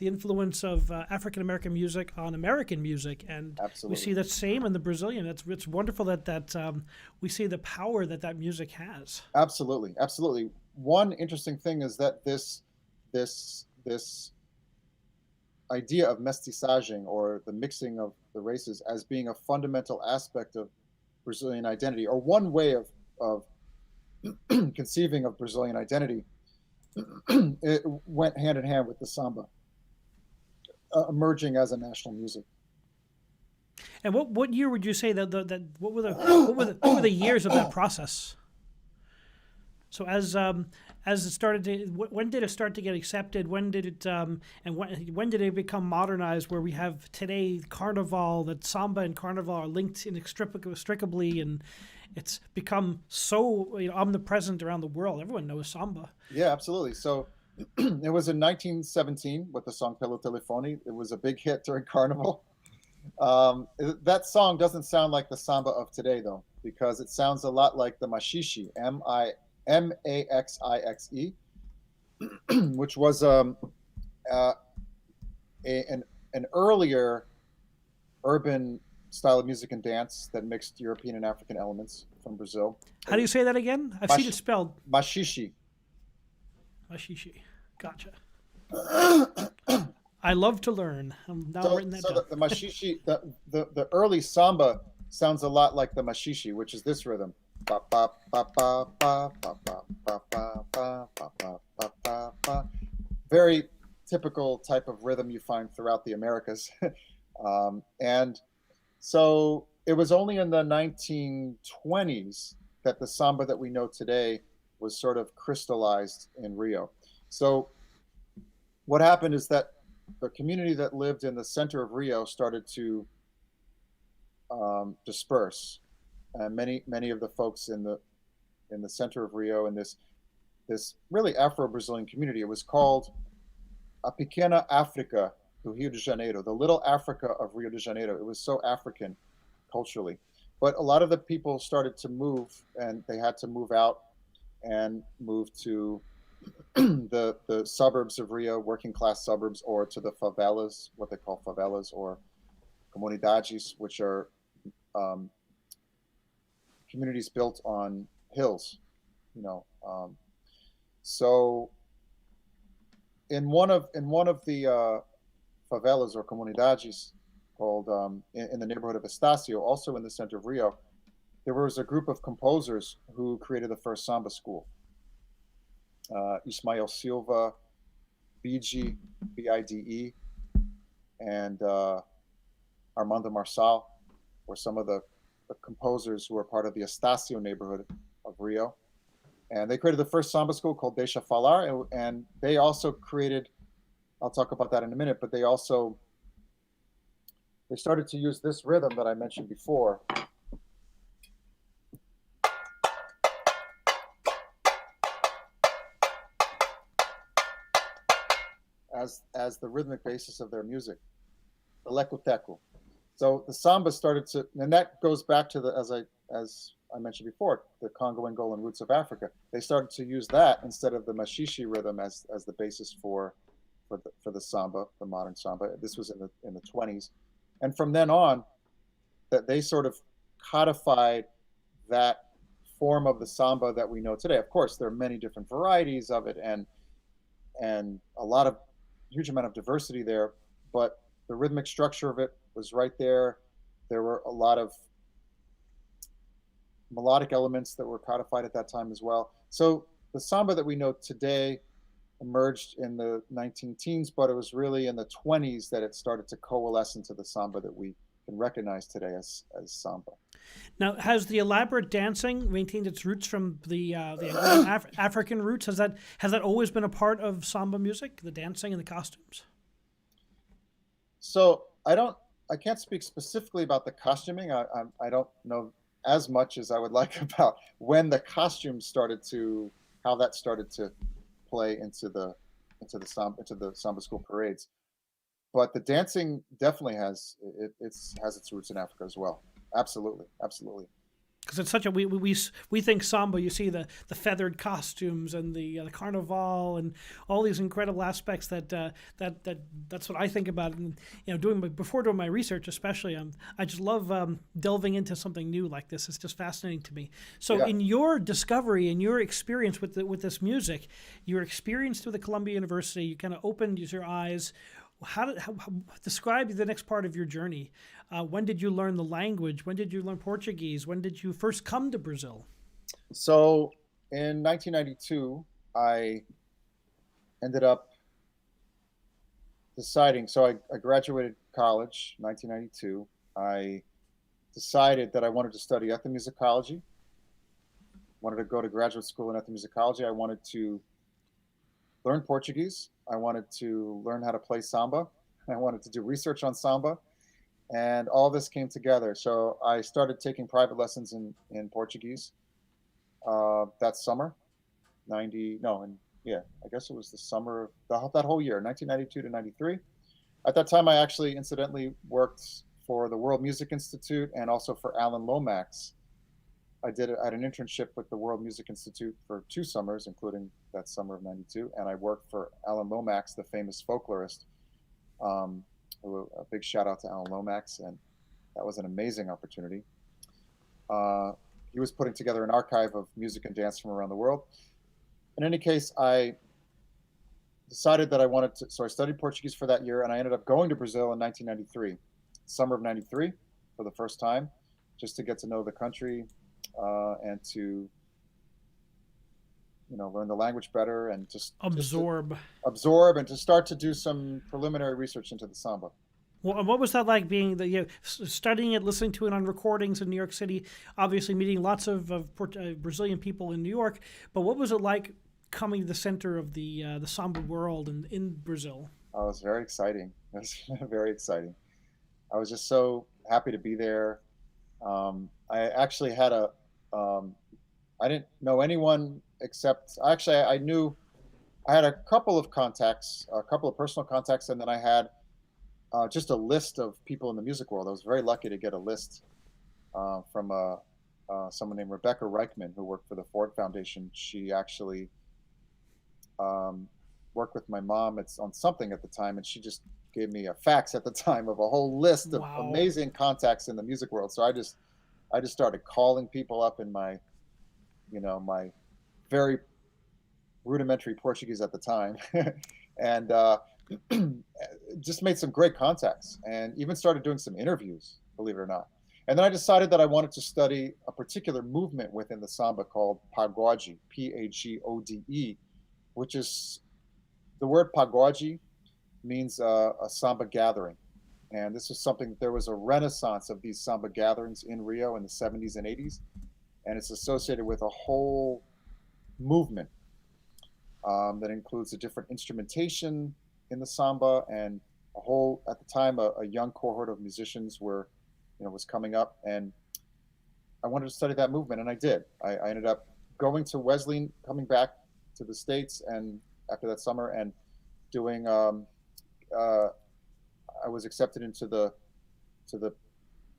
influence of African American music on American music, and Absolutely. we see that same in the Brazilian. It's wonderful that we see the power that music has. Absolutely, absolutely. One interesting thing is that this idea of mestiçagem, or the mixing of the races, as being a fundamental aspect of Brazilian identity, or one way of conceiving of Brazilian identity, it went hand in hand with the samba emerging as a national music. And what year would you say what were the years of that process? So as it started to, when did it start to get accepted? When did it and when did it become modernized? Where we have today Carnival, that samba and Carnival are linked inextricably, and it's become so omnipresent around the world. Everyone knows samba. Yeah, absolutely. So it was in 1917 with the song Pelo Telefone. It was a big hit during Carnival. That song doesn't sound like the samba of today, though, because it sounds a lot like the machixe, Maxie, which was an earlier urban style of music and dance that mixed European and African elements from Brazil. How do you say that again? I've seen it spelled. Machixe. Machixe. Gotcha. I love to learn. I'm now writing that down. The machixe, the early samba sounds a lot like the machixe, which is this rhythm. Very typical type of rhythm you find throughout the Americas. And so it was only in the 1920s that the samba that we know today was sort of crystallized in Rio. So what happened is that the community that lived in the center of Rio started to disperse. And many of the folks in the center of Rio, in this really Afro-Brazilian community, it was called a Pequena África do Rio de Janeiro, the Little Africa of Rio de Janeiro. It was so African culturally, but a lot of the people started to move, and they had to move out and move to the suburbs of Rio, working class suburbs, or to the favelas, what they call favelas, or comunidades, which are communities built on hills, so in one of the favelas or comunidades, called in the neighborhood of Estácio, also in the center of Rio, there was a group of composers who created the first samba school. Ismael Silva, Bide, Bide, and Armando Marçal were some of the composers who were part of the Estácio neighborhood of Rio. And they created the first samba school called Deixa Falar, and they also created I'll talk about that in a minute, but they started to use this rhythm that I mentioned before. As the rhythmic basis of their music, the lekuteku. So the samba started to, and that goes back to as I mentioned before, the Congo Angolan roots of Africa. They started to use that instead of the mashishi rhythm as the basis for the samba, the modern samba. This was in the 20s, and from then on, that they sort of codified that form of the samba that we know today. Of course, there are many different varieties of it, and a lot of huge amount of diversity there, but the rhythmic structure of it was right there. There were a lot of melodic elements that were codified at that time as well. So the samba that we know today emerged in the 19 teens, but it was really in the 20s that it started to coalesce into the samba that we can recognize today as samba. Now, has the elaborate dancing maintained its roots from the African roots? Has that always been a part of samba music, the dancing and the costumes? So I can't speak specifically about the costuming. I don't know as much as I would like about when the costumes started to, how that started to play into the samba school parades. But the dancing definitely has its roots in Africa as well. Absolutely, absolutely. Because it's such a we think samba. You see the feathered costumes and the carnival and all these incredible aspects that's what I think about. And before doing my research, especially, I just love delving into something new like this. It's just fascinating to me. So, Yeah. in your discovery and your experience with this music, your experience through the Columbia University, you kind of opened your eyes. How describe the next part of your journey? When did you learn the language? When did you learn Portuguese? When did you first come to Brazil? So in 1992, I ended up deciding. So I graduated college in 1992. I decided that I wanted to study ethnomusicology. Wanted to go to graduate school in ethnomusicology. I wanted to learn Portuguese. I wanted to learn how to play samba. I wanted to do research on samba, and all this came together. So I started taking private lessons in Portuguese that summer, 90 no, and yeah, I guess it was the summer that whole year, 1992 to 93. At that time, I actually incidentally worked for the World Music Institute and also for Alan Lomax. I had an internship with the World Music Institute for 2 summers, including that summer of 92. And I worked for Alan Lomax, the famous folklorist. A big shout out to Alan Lomax. And that was an amazing opportunity. He was putting together an archive of music and dance from around the world. In any case, I decided that I wanted to, so I studied Portuguese for that year, and I ended up going to Brazil in 1993, summer of 93, for the first time, just to get to know the country, and to learn the language better and just Absorb and to start to do some preliminary research into the samba. Well, what was that like being studying it, listening to it on recordings in New York City, obviously meeting lots of Brazilian people in New York, but what was it like coming to the center of the samba world in Brazil? Oh, it was very exciting. It was very exciting. I was just so happy to be there. I actually had I didn't know anyone except, actually, I had a couple of contacts, a couple of personal contacts, and then I had just a list of people in the music world. I was very lucky to get a list from someone named Rebecca Reichman, who worked for the Ford Foundation. She actually worked with my mom on something at the time, and she just gave me a fax at the time of a whole list of amazing contacts in the music world. So I just started calling people up in my my very rudimentary Portuguese at the time, and just made some great contacts, and even started doing some interviews, believe it or not. And then I decided that I wanted to study a particular movement within the samba called pagode, Pagode, which is, the word pagode means a samba gathering. And this was something, there was a renaissance of these samba gatherings in Rio in the 70s and 80s. And it's associated with a whole movement that includes a different instrumentation, in the samba, and a whole at the time a young cohort of musicians were, was coming up, and I wanted to study that movement, and I did. I ended up going to Wesleyan, coming back to the States, and after that summer, and doing. Uh, I was accepted into the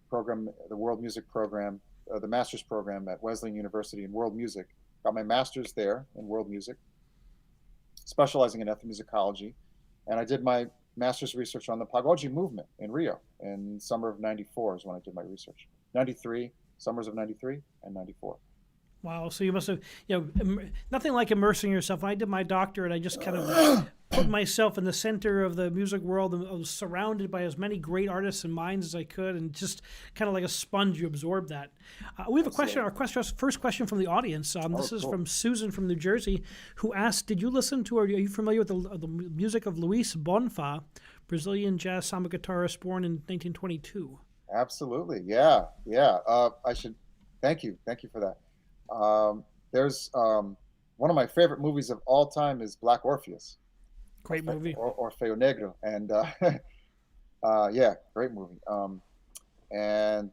program, the World Music program, the master's program at Wesleyan University in World Music. Got my master's there in World Music, specializing in ethnomusicology, and I did my master's research on the Pagoji movement in Rio in summer of '94 is when I did my research. '93, summers of '93 and '94. Wow. So you must have, nothing like immersing yourself. When I did my doctorate, I just kind of put myself in the center of the music world, and I was surrounded by as many great artists and minds as I could, and just kind of like a sponge, you absorb that. We have a question. First question from the audience. This is from Susan from New Jersey, who asked, "Did you listen to, or are you familiar with the music of Luis Bonfa, Brazilian jazz samba guitarist born in 1922?" Absolutely. Yeah. I should thank you for that. There's one of my favorite movies of all time is Black Orpheus. Great movie. Orfeo Negro, and yeah, great movie. And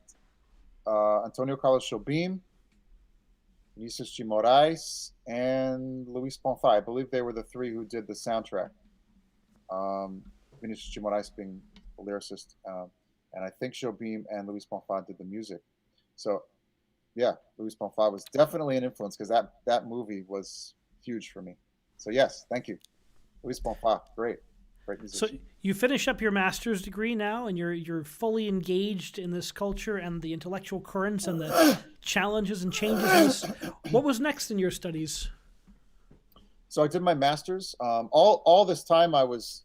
Antonio Carlos Jobim, Vinicius de Moraes, and Luis Bonfa. I believe they were the three who did the soundtrack. Vinicius de Moraes being the lyricist, and I think Jobim and Luis Bonfa did the music. So yeah, Luis Bonfa was definitely an influence, because that movie was huge for me. So yes, thank you, Luis Bonfa. Great musician. So you finish up your master's degree now, and you're fully engaged in this culture and the intellectual currents and the challenges and changes in this. What was next in your studies? So I did my master's. All this time I was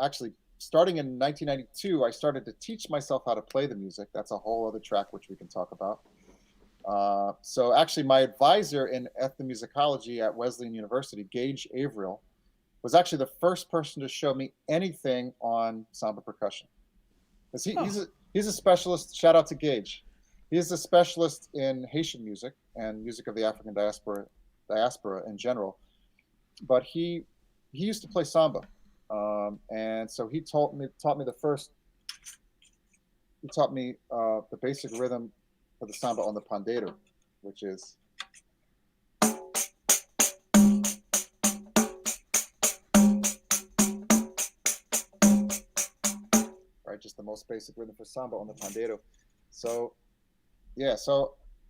actually, starting in 1992, I started to teach myself how to play the music. That's a whole other track which we can talk about. So actually, my advisor in ethnomusicology at Wesleyan University, Gage Averill, was actually the first person to show me anything on samba percussion. Because he's a specialist. Shout out to Gage. He's a specialist in Haitian music and music of the African diaspora in general. But he used to play samba. And so he taught me the basic rhythm for the samba on the pandeiro, which is right, just the most basic rhythm for samba on the pandeiro. So yeah,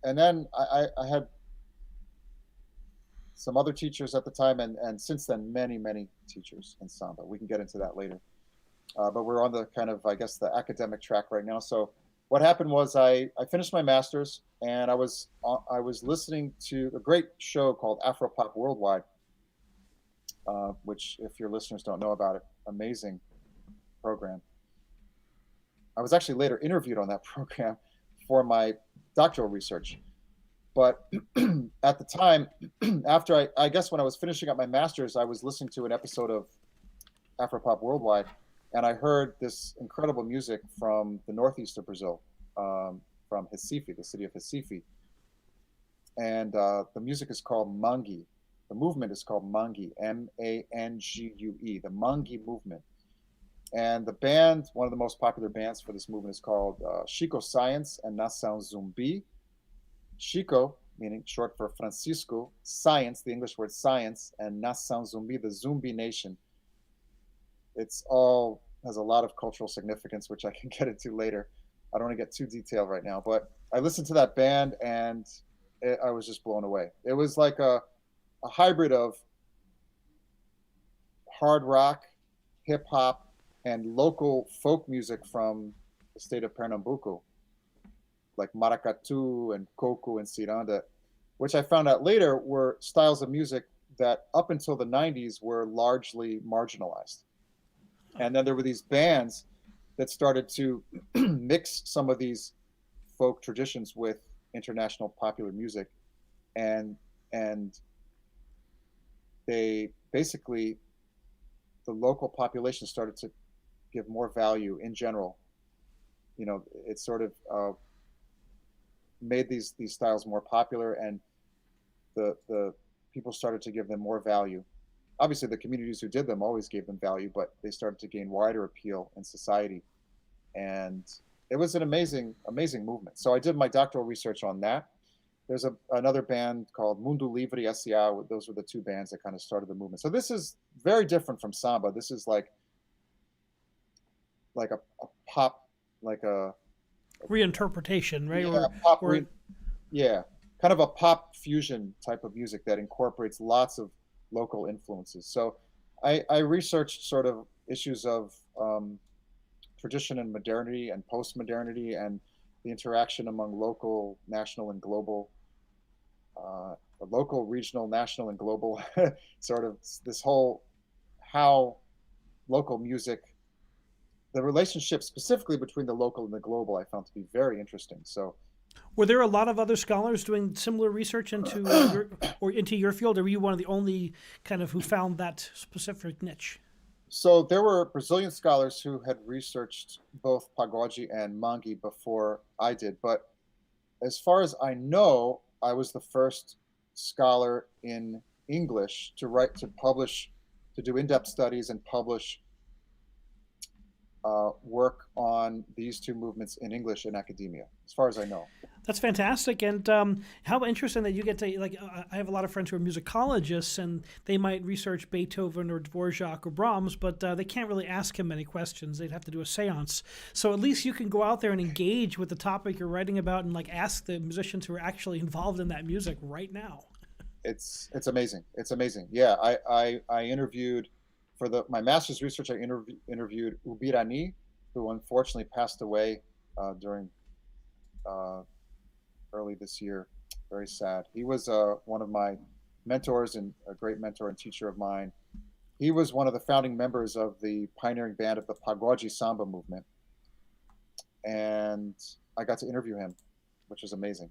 and then I had some other teachers at the time, and since then, many teachers in samba. We can get into that later. But we're on the kind of, I guess, the academic track right now. So what happened was I finished my master's, and I was listening to a great show called Afropop Worldwide, which, if your listeners don't know about it, amazing program. I was actually later interviewed on that program for my doctoral research. But at the time, after I guess when I was finishing up my master's, I was listening to an episode of Afropop Worldwide, and I heard this incredible music from the northeast of Brazil, from Recife, the city of Recife. And the music is called Mangue. The movement is called Mangue, Mangue, the Mangue movement. And the band, one of the most popular bands for this movement, is called Chico Science and Nação Zumbi. Chico, meaning short for Francisco, science, the English word science, and Nação Zumbi, the Zumbi nation. It's all has a lot of cultural significance, which I can get into later. I don't want to get too detailed right now, but I listened to that band, and I was just blown away. It was like a hybrid of hard rock, hip hop, and local folk music from the state of Pernambuco, like maracatu and coco and ciranda, which I found out later were styles of music that up until the 90s were largely marginalized. And then there were these bands that started to mix some of these folk traditions with international popular music, and they basically, the local population started to give more value in general. It sort of made these styles more popular, and the people started to give them more value. obviously the communities who did them always gave them value, but they started to gain wider appeal in society. And it was an amazing, amazing movement. So I did my doctoral research on that. There's another band called Mundo Livre S.A. Those were the two bands that kind of started the movement. So this is very different from samba. This is like a pop, like a reinterpretation, right? yeah, yeah, kind of a pop fusion type of music that incorporates lots of local influences. So I researched sort of issues of tradition and modernity and post-modernity and the interaction among local, national, and global, local, regional, national, and global, sort of this whole how local music, the relationship specifically between the local and the global, I found to be very interesting. So, were there a lot of other scholars doing similar research into into your field, or were you one of the only kind of who found that specific niche? So there were Brazilian scholars who had researched both pagode and mangue before I did, but as far as I know, I was the first scholar in English to write, to publish, to do in-depth studies and publish work on these two movements in English in academia, as far as I know. That's fantastic, and how interesting that you get to, like, I have a lot of friends who are musicologists, and they might research Beethoven or Dvorak or Brahms, but they can't really ask him many questions. They'd have to do a seance. So at least you can go out there and engage with the topic you're writing about and like ask the musicians who are actually involved in that music right now. It's amazing. It's amazing. Yeah, I interviewed for my master's research. I interviewed Ubirani, who unfortunately passed away during early this year. Very sad. He was one of my mentors and a great mentor and teacher of mine. He was one of the founding members of the pioneering band of the Pagode Samba movement. And I got to interview him, which was amazing.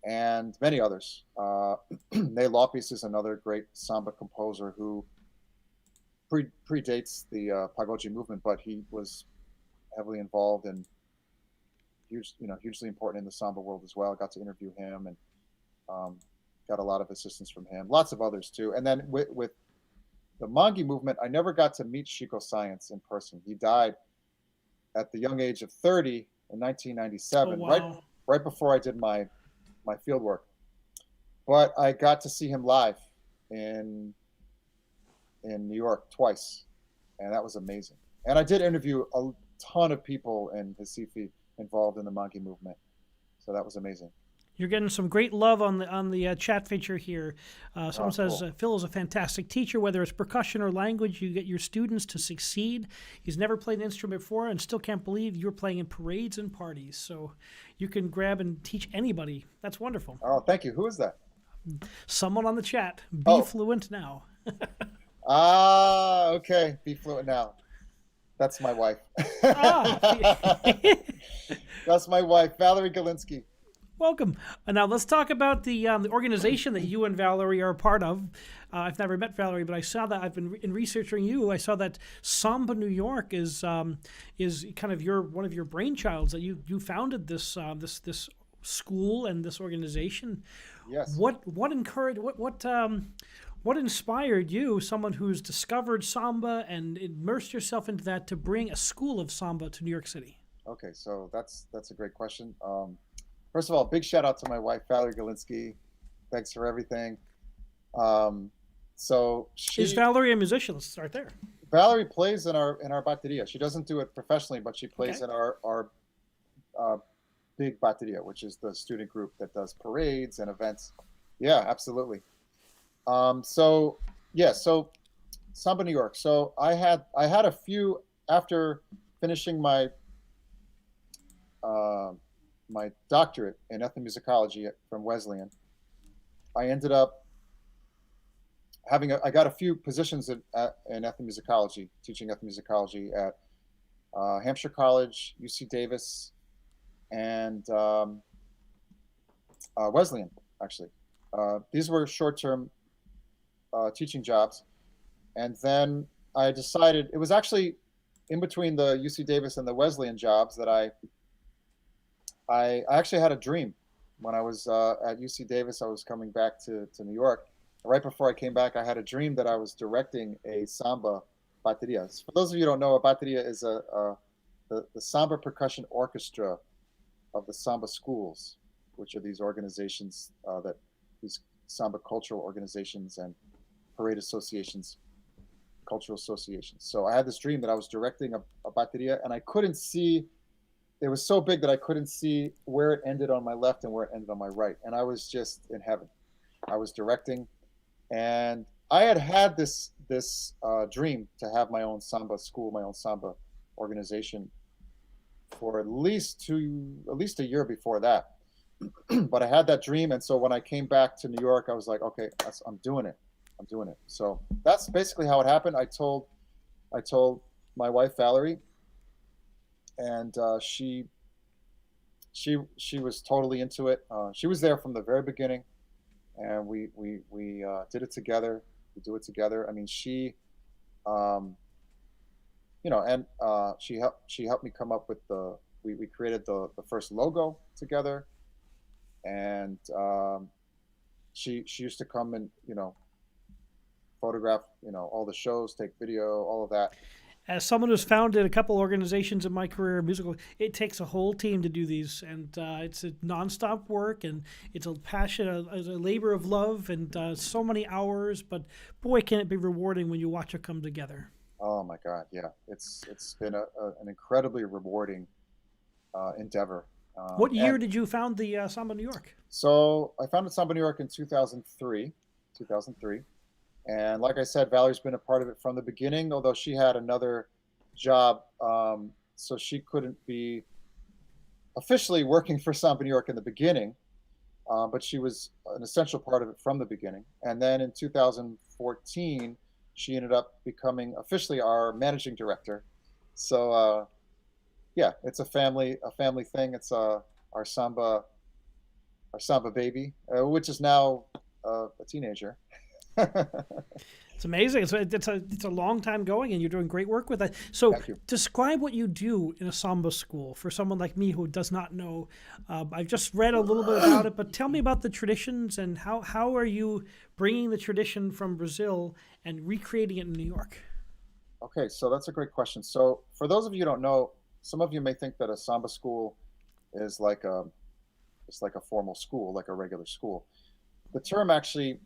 And many others. Ney Lopes is another great samba composer who predates the Pagode movement, but he was heavily involved and hugely important in the samba world as well. I got to interview him and got a lot of assistance from him. Lots of others too. And then with the mangue movement, I never got to meet Chico Science in person. He died at the young age of 30 in 1997, oh, wow. right before I did my field work. But I got to see him live in New York twice, and that was amazing. And I did interview a ton of people in Recife involved in the mangue movement, so that was amazing. You're getting some great love on the chat feature here. Someone says, cool. Phil is a fantastic teacher. Whether it's percussion or language, you get your students to succeed. He's never played an instrument before and still can't believe you're playing in parades and parties. So you can grab and teach anybody. That's wonderful. Oh, thank you. Who is that? Someone on the chat. Be fluent now. Okay. Be fluent now. That's my wife. That's my wife, Valerie Galinsky. Welcome. Now let's talk about the organization that you and Valerie are a part of. I've never met Valerie, but I saw that I've been in researching you. I saw that Samba New York is kind of one of your brainchilds. That you founded this this school and this organization. Yes. What inspired you, someone who's discovered samba and immersed yourself into that, to bring a school of samba to New York City? Okay, so that's a great question. First of all, big shout out to my wife, Valerie Galinsky. Thanks for everything. Is Valerie a musician? Let's start there. Valerie plays in our bateria. She doesn't do it professionally, but she plays in our big bateria, which is the student group that does parades and events. Yeah, absolutely. So Samba New York. So I had a few after finishing my my doctorate in ethnomusicology from Wesleyan. I ended up I got a few positions in ethnomusicology, teaching ethnomusicology at Hampshire College, UC Davis, and Wesleyan, actually. These were short-term teaching jobs. And then I decided, it was actually in between the UC Davis and the Wesleyan jobs that I actually had a dream. When I was at UC Davis, I was coming back to New York. right before I came back, I had a dream that I was directing a samba bateria. For those of you who don't know, a bateria is the samba percussion orchestra of the samba schools, which are these organizations these samba cultural organizations and parade associations, cultural associations. So I had this dream that I was directing a bateria, and I couldn't see. It was so big that I couldn't see where it ended on my left and where it ended on my right, and I was just in heaven. I was directing, and I had this dream to have my own samba school, my own samba organization for at least a year before that. But I had that dream, and so when I came back to New York, I was like, okay, I'm doing it. I'm doing it. So that's basically how it happened. I told my wife Valerie, and she was totally into it. She was there from the very beginning, and we did it together. We do it together. I mean, and she helped me come up with we created the first logo together, and she used to come and photograph all the shows, take video, all of that. As someone who's founded a couple organizations in my career, musical, it takes a whole team to do these, and it's a nonstop work, and it's a passion, a labor of love, and so many hours. But boy, can it be rewarding when you watch it come together. Oh my God, yeah, it's been an incredibly rewarding endeavor. What year did you found the Samba New York? So I founded Samba New York in 2003. And like I said, Valerie's been a part of it from the beginning, although she had another job, so she couldn't be officially working for Samba New York in the beginning, but she was an essential part of it from the beginning. And then in 2014, she ended up becoming officially our managing director. So yeah, it's a family thing. It's our Samba baby, which is now a teenager. It's amazing. It's a long time going, and you're doing great work with it. So, describe what you do in a samba school for someone like me who does not know. I've just read a little bit about it, but tell me about the traditions and how are you bringing the tradition from Brazil and recreating it in New York? Okay, so that's a great question. So, for those of you who don't know, some of you may think that a samba school is like a formal school, like a regular school. The term actually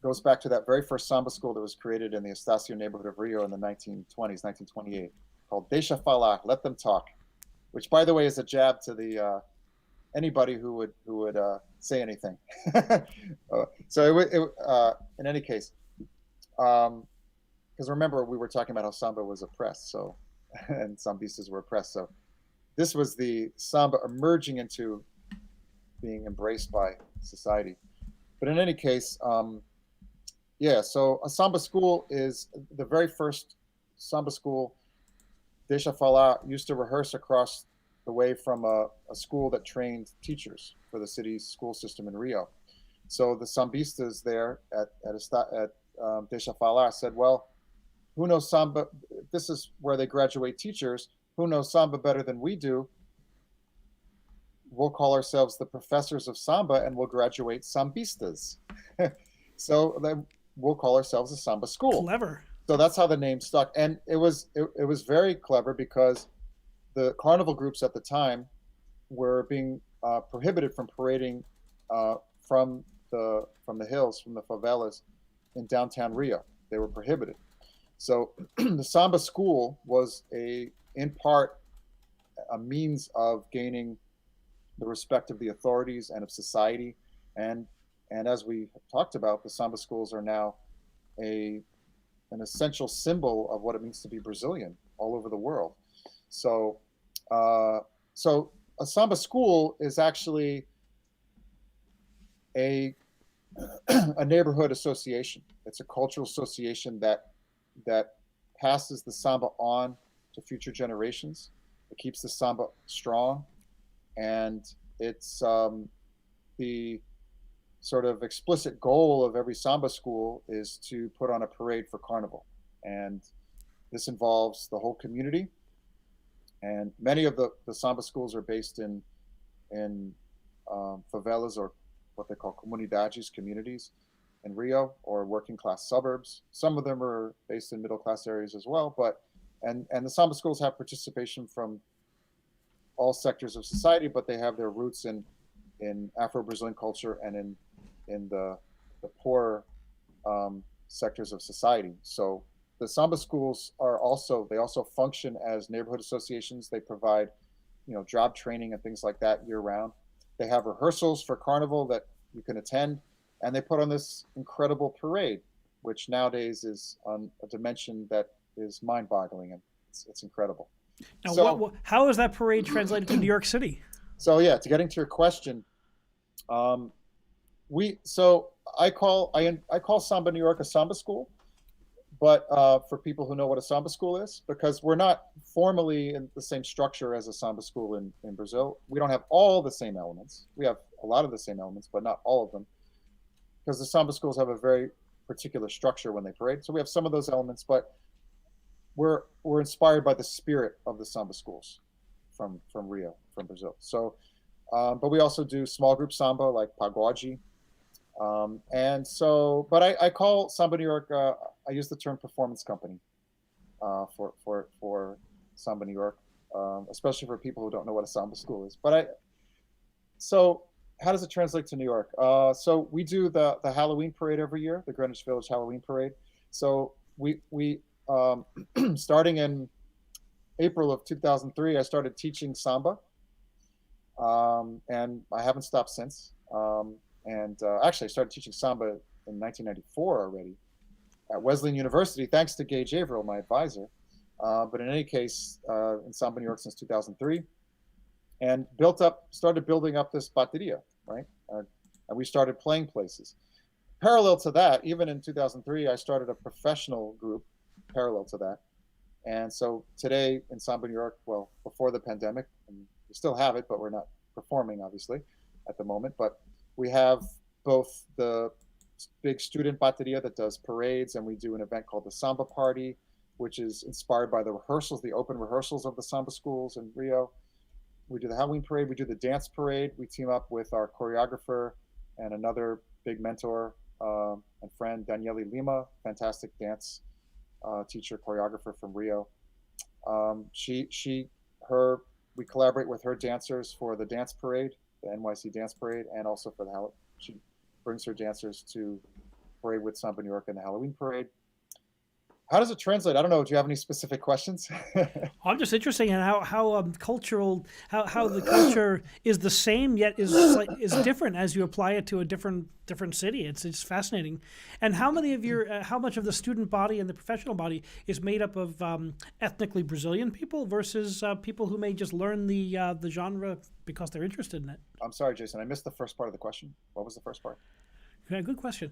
goes back to that very first samba school that was created in the Estacio neighborhood of Rio in the 1920s, 1928, called Deixa Falar, Let Them Talk, which, by the way, is a jab to the anybody who would say anything. So in any case, because remember we were talking about how samba was oppressed, so and sambistas were oppressed. So this was the samba emerging into being embraced by society. But in any case, yeah, so a samba school is the very first samba school. Deixa Falar used to rehearse across the way from a school that trained teachers for the city's school system in Rio. So the sambistas there at Deixa Falar said, well, who knows samba? This is where they graduate teachers. Who knows samba better than we do? We'll call ourselves the professors of samba, and we'll graduate sambistas. So then we'll call ourselves a samba school. Clever. So that's how the name stuck, and it was very clever because the carnival groups at the time were being prohibited from parading from the hills, from the favelas in downtown Rio. They were prohibited. So the samba school was in part a means of gaining the respect of the authorities and of society, and as we talked about, the samba schools are now an essential symbol of what it means to be Brazilian all over the world. So so a samba school is actually a neighborhood association. It's a cultural association that passes the samba on to future generations. It keeps the samba strong, and it's the sort of explicit goal of every samba school is to put on a parade for carnival, and this involves the whole community. And many of the samba schools are based in favelas, or what they call comunidades, communities. in Rio or working class suburbs. Some of them are based in middle class areas as well, but and the Samba schools have participation from all sectors of society, but they have their roots in Afro-Brazilian culture and in the poorer sectors of society. So the Samba schools they also function as neighborhood associations. They provide, job training and things like that year round. They have rehearsals for carnival that you can attend, and they put on this incredible parade, which nowadays is on a dimension that is mind-boggling, and it's incredible. Now, So, how is that parade translated to New York City? so yeah, to getting to your question, I call Samba New York a Samba school, but for people who know what a Samba school is, because we're not formally in the same structure as a Samba school in Brazil. We don't have all the same elements. We have a lot of the same elements, but not all of them, because the Samba schools have a very particular structure when they parade. So we have some of those elements, but we're inspired by the spirit of the Samba schools from Rio, from Brazil. So, but we also do small group Samba like pagode. But I call Samba New York, I use the term performance company for Samba New York, especially for people who don't know what a Samba school is. So how does it translate to New York? So we do the Halloween parade every year, the Greenwich Village Halloween parade. So we starting in April of 2003, I started teaching Samba, and I haven't stopped since. Actually, I started teaching Samba in 1994 already at Wesleyan University, thanks to Gage Averill, my advisor. But in any case, in Samba New York since 2003, and started building up this bateria, right? And we started playing places. Parallel to that, even in 2003, I started a professional group parallel to that. And so today in Samba New York, well, before the pandemic, and we still have it, but we're not performing, obviously, at the moment. But we have both the big student bateria that does parades, and we do an event called the Samba Party, which is inspired by the rehearsals, the open rehearsals of the Samba schools in Rio. We do the Halloween parade, we do the dance parade. We team up with our choreographer and another big mentor and friend, Daniele Lima, fantastic dance teacher, choreographer from Rio. We collaborate with her dancers for the dance parade, the NYC dance parade, and also for she brings her dancers to parade with Samba New York in the Halloween parade. How does it translate? I don't know. Do you have any specific questions? I'm just interested in how cultural, how the culture is the same yet is different as you apply it to a different city. It's fascinating. And how much of the student body and the professional body is made up of ethnically Brazilian people versus people who may just learn the genre because they're interested in it? I'm sorry, Jason. I missed the first part of the question. What was the first part? Yeah, good question.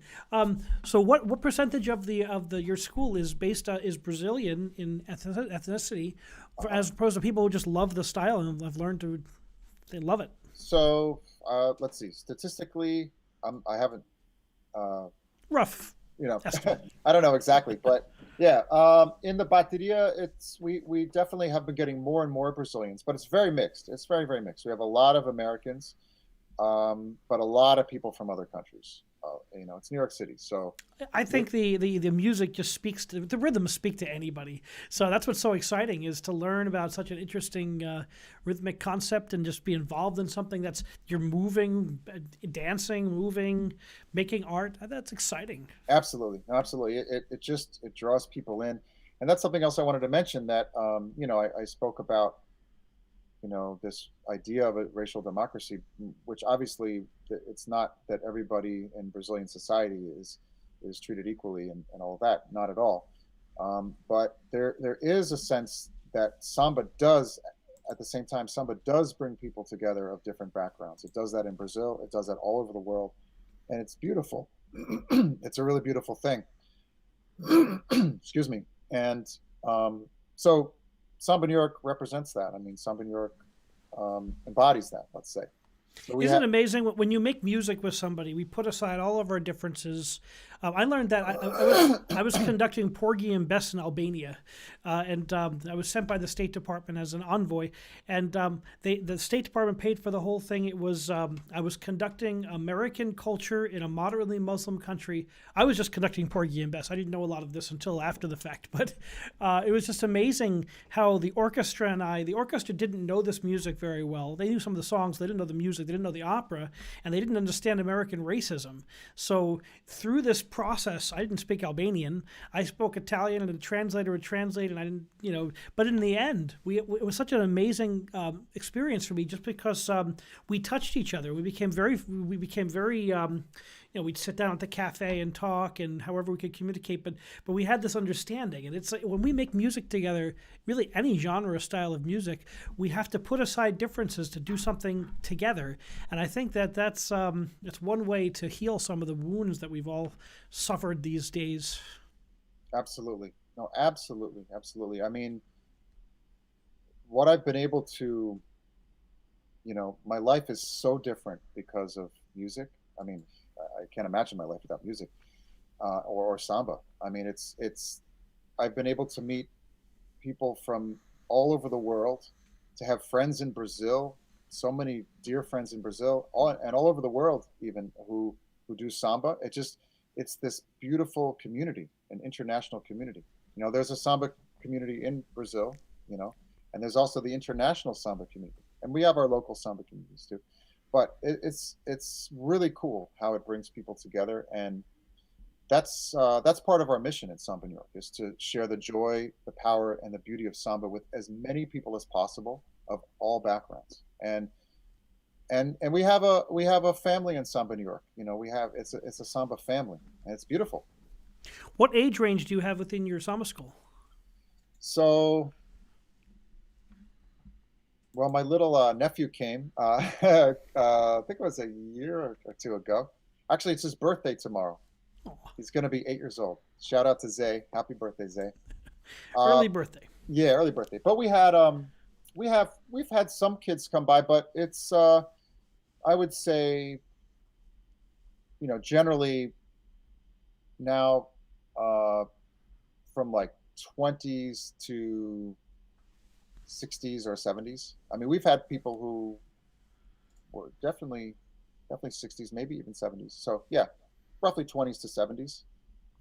So, what percentage of your school is Brazilian in ethnicity, as opposed to people who just love the style and have learned they love it? So let's see. Statistically, I haven't. Rough. I don't know exactly, but yeah, in the bateria, we definitely have been getting more and more Brazilians, but it's very mixed. It's very, very mixed. We have a lot of Americans, but a lot of people from other countries. It's New York City, so I think the music just speaks to the rhythms speak to anybody. So that's what's so exciting, is to learn about such an interesting rhythmic concept and just be involved in something that's you're moving, dancing, moving, making art. That's exciting. Absolutely. It draws people in, and that's something else I wanted to mention that I spoke about. This idea of a racial democracy, which obviously it's not that everybody in Brazilian society is treated equally and all of that, not at all. But there is a sense that Samba does, at the same time, Samba does bring people together of different backgrounds. It does that in Brazil. It does that all over the world. And it's beautiful. It's a really beautiful thing. Excuse me. And so Samba New York represents that. I mean, Samba New York embodies that, let's say. So Isn't it amazing when you make music with somebody, we put aside all of our differences, I learned that I was conducting Porgy and Bess in Albania, and I was sent by the State Department as an envoy, and the State Department paid for the whole thing. It was I was conducting American culture in a moderately Muslim country. I was just conducting Porgy and Bess. I didn't know a lot of this until after the fact, but it was just amazing how the orchestra the orchestra didn't know this music very well. They knew some of the songs, they didn't know the music, they didn't know the opera, and they didn't understand American racism. So through this process, I didn't speak Albanian. I spoke Italian, and the translator would translate, and I didn't, but in the end, it was such an amazing experience for me, just because we touched each other. We became very we'd sit down at the cafe and talk, and however we could communicate, but we had this understanding. And it's like, when we make music together, really any genre or style of music, we have to put aside differences to do something together. And I think that's one way to heal some of the wounds that we've all suffered these days. Absolutely. No, absolutely. I mean, what I've been able to, my life is so different because of music. I mean, I can't imagine my life without music, or samba. I mean, I've been able to meet people from all over the world, to have friends in Brazil, so many dear friends in Brazil, and all over the world even, who do samba. It's this beautiful community, an international community. There's a samba community in Brazil, and there's also the international samba community, and we have our local samba communities too. But it's really cool how it brings people together, and that's part of our mission at Samba New York, is to share the joy, the power, and the beauty of samba with as many people as possible of all backgrounds. And we have a family in Samba New York. It's a samba family, and it's beautiful. What age range do you have within your samba school? So, well, my little nephew came, I think it was a year or two ago. Actually, it's his birthday tomorrow. Oh. He's going to be 8 years old. Shout out to Zay. Happy birthday, Zay. Early birthday. Yeah, early birthday. But we've had some kids come by, but it's, I would say, generally now, from like 20s to 60s or 70s. I mean, we've had people who were definitely 60s, maybe even 70s. So yeah, roughly 20s to 70s.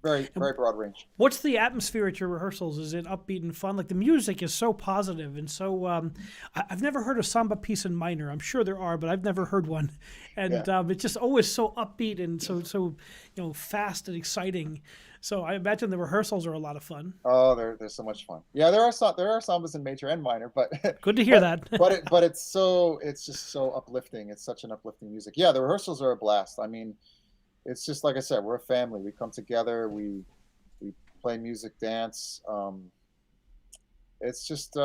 Very broad range. What's the atmosphere at your rehearsals? Is it upbeat and fun? Like, the music is so positive, and so I've never heard a samba piece in minor. I'm sure there are, but I've never heard one. And it's just always so upbeat and so fast and exciting. So I imagine the rehearsals are a lot of fun. Oh, they're so much fun. Yeah, there are sambas in major and minor, but good to hear that. but it's just so uplifting. It's such an uplifting music. Yeah, the rehearsals are a blast. I mean, it's just like I said, we're a family. We come together, we play music, dance. It's just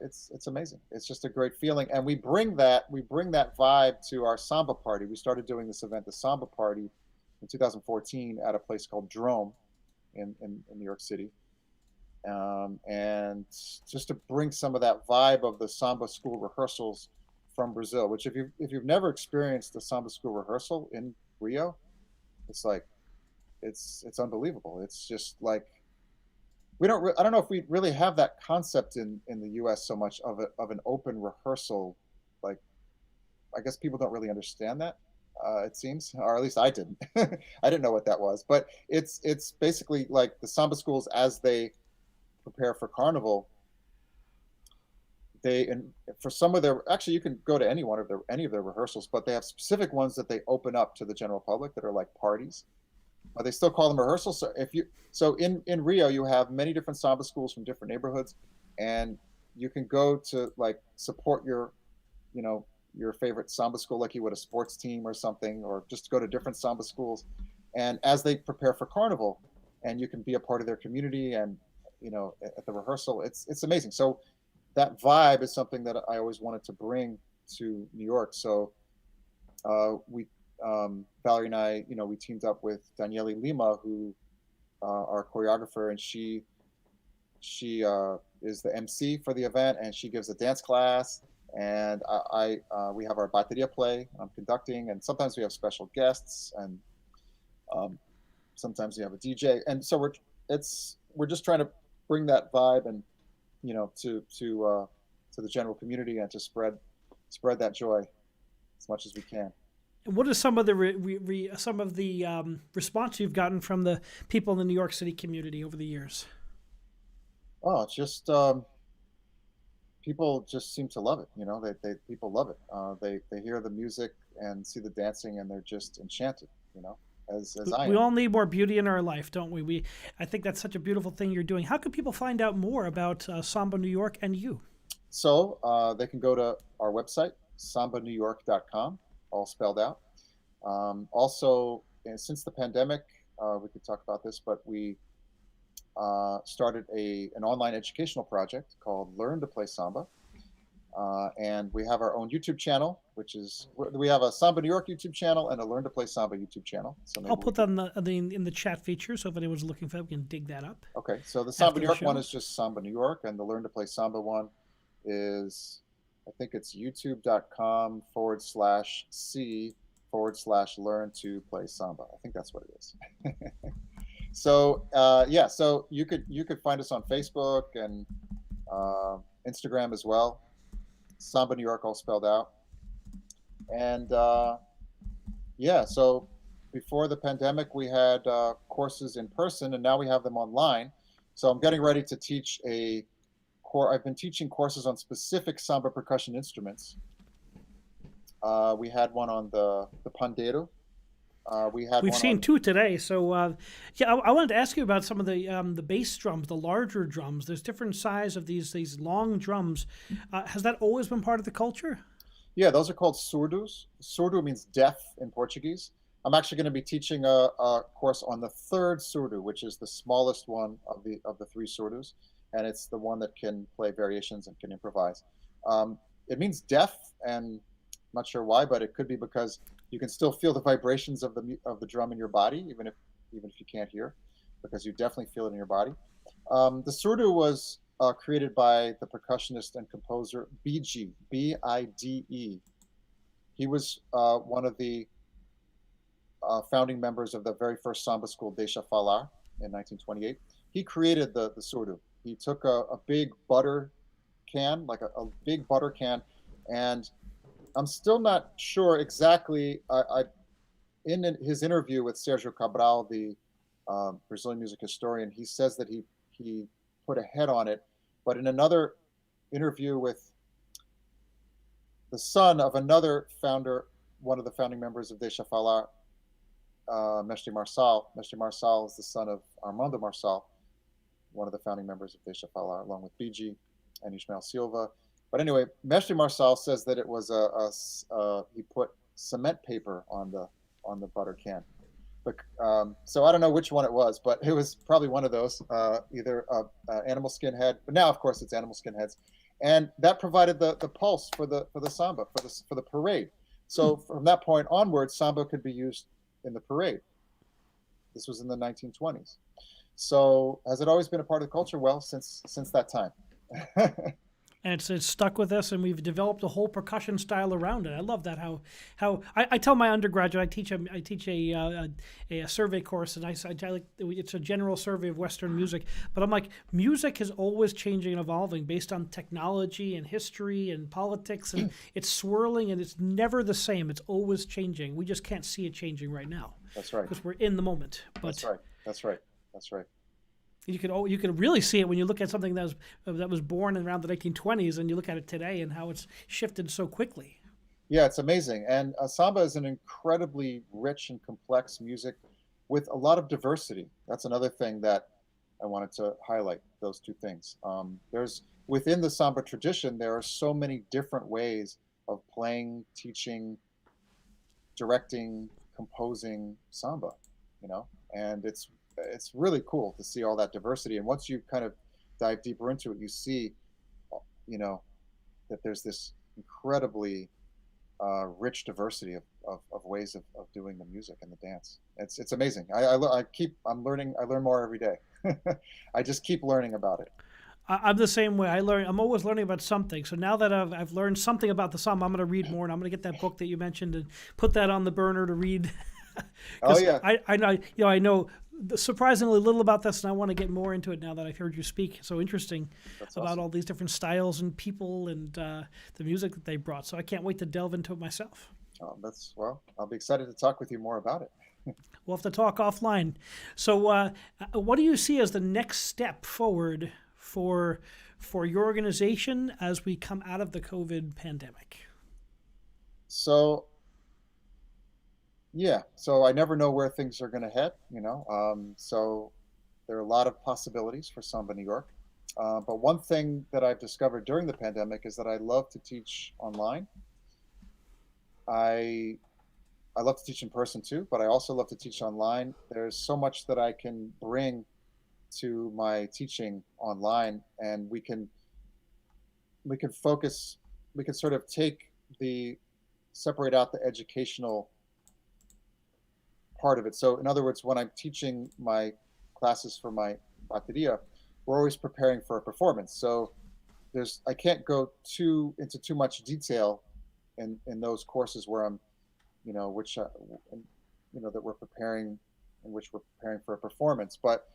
it's amazing. It's just a great feeling, and we bring that vibe to our samba party. We started doing this event, the Samba Party, in 2014 at a place called Drome in New York City, and just to bring some of that vibe of the samba school rehearsals from Brazil. Which, if you've never experienced a samba school rehearsal in Rio, it's like it's unbelievable. It's just like I don't know if we really have that concept in the U.S. so much of an open rehearsal. Like, I guess people don't really understand that. It seems, or at least I didn't. I didn't know what that was. But it's basically like the samba schools, as they prepare for Carnival. For some of their, actually, you can go to any of their rehearsals, but they have specific ones that they open up to the general public that are like parties. But they still call them rehearsals. So in Rio, you have many different samba schools from different neighborhoods, and you can go to like support your favorite samba school, like you would a sports team or something, or just go to different samba schools. And as they prepare for Carnival, and you can be a part of their community, and at the rehearsal, it's amazing. So that vibe is something that I always wanted to bring to New York. So Valerie and I, we teamed up with Daniele Lima, who our choreographer, and she is the MC for the event, and she gives a dance class. And we have our bateria play. I'm conducting, and sometimes we have special guests. And sometimes you have a DJ, and so we're just trying to bring that vibe and to the general community and to spread that joy as much as we can. And what is some of the response you've gotten from the people in the New York City community over the years? Oh, it's just people just seem to love it. People love it. They hear the music and see the dancing, and they're just enchanted. As I am. We all need more beauty in our life, don't we? I think that's such a beautiful thing you're doing. How can people find out more about Samba New York and you? So they can go to our website, sambanewyork.com, all spelled out. Also, since the pandemic, we could talk about this, but we started an online educational project called Learn to Play Samba. And we have our own YouTube channel, we have a Samba New York YouTube channel and a Learn to Play Samba YouTube channel. So I'll put that in the chat feature, so if anyone's looking for it, we can dig that up. Okay, so the Samba New York one is just Samba New York, and the Learn to Play Samba one is, I think it's youtube.com/c/learn to play Samba. I think that's what it is. So so you could find us on Facebook and Instagram as well. Samba New York, all spelled out. And so before the pandemic, we had courses in person, and now we have them online. So I'm getting ready to teach I've been teaching courses on specific Samba percussion instruments. We had one on the pandeiro. We've seen two today. So I wanted to ask you about some of the bass drums, the larger drums. There's different size of these long drums. Has that always been part of the culture? Yeah, those are called surdos. Surdo means deaf in Portuguese. I'm actually going to be teaching a course on the third surdo, which is the smallest one of the three surdos, and it's the one that can play variations and can improvise. It means deaf, and I'm not sure why, but it could be because you can still feel the vibrations of the drum in your body, even if you can't hear, because you definitely feel it in your body. The surdo was created by the percussionist and composer Bide, Bide. He was one of the founding members of the very first samba school, Deixa Falar, in 1928. He created the surdo. He took a big butter can, like a big butter can, and I'm still not sure exactly. In his interview with Sergio Cabral, the Brazilian music historian, he says that he put a head on it. But in another interview with the son of another founder, one of the founding members of Deixa Falar, Mestre Marçal is the son of Armando Marçal, one of the founding members of Deixa Falar, along with Bide and Ismael Silva. But anyway, Mestre Marçal says that it was he put cement paper on the butter can. But, so I don't know which one it was, but it was probably one of those, either animal skin head. But now, of course, it's animal skin heads, and that provided the pulse for the samba, for the parade. So from that point onward, samba could be used in the parade. This was in the 1920s. So has it always been a part of the culture? Well, since that time. And it's stuck with us, and we've developed a whole percussion style around it. I love that. How I tell my undergraduate, I teach a survey course, and I like, it's a general survey of Western music. But I'm like, music is always changing and evolving based on technology and history and politics, and it's swirling, and it's never the same. It's always changing. We just can't see it changing right now. That's right. Because we're in the moment. But That's right. You could really see it when you look at something that was born around the 1920s, and you look at it today and how it's shifted so quickly. Yeah, it's amazing. And samba is an incredibly rich and complex music with a lot of diversity. That's another thing that I wanted to highlight, those two things. Within the samba tradition, there are so many different ways of playing, teaching, directing, composing samba, and it's really cool to see all that diversity. And once you kind of dive deeper into it, you see, that there's this incredibly rich diversity of ways of doing the music and the dance. It's amazing. I'm learning. I learn more every day. I just keep learning about it. I'm the same way. I'm always learning about something. So now that I've learned something about the samba, I'm going to read more, and I'm going to get that book that you mentioned and put that on the burner to read. Oh yeah. I know surprisingly little about this, and I want to get more into it now that I've heard you speak. So interesting That's about awesome. all these different styles and people and the music that they brought. So I can't wait to delve into it myself. Well, I'll be excited to talk with you more about it. We'll have to talk offline. So what do you see as the next step forward for your organization as we come out of the COVID pandemic? So, yeah, so I never know where things are going to head, so there are a lot of possibilities for Samba New York. But one thing that I've discovered during the pandemic is that I love to teach online. I love to teach in person too, but I also love to teach online. There's so much that I can bring to my teaching online, and we can focus, we can sort of separate out the educational part of it. So in other words, when I'm teaching my classes for my bateria, we're always preparing for a performance. So I can't go into too much detail in those courses where I'm, that we're preparing, in which we're preparing for a performance. But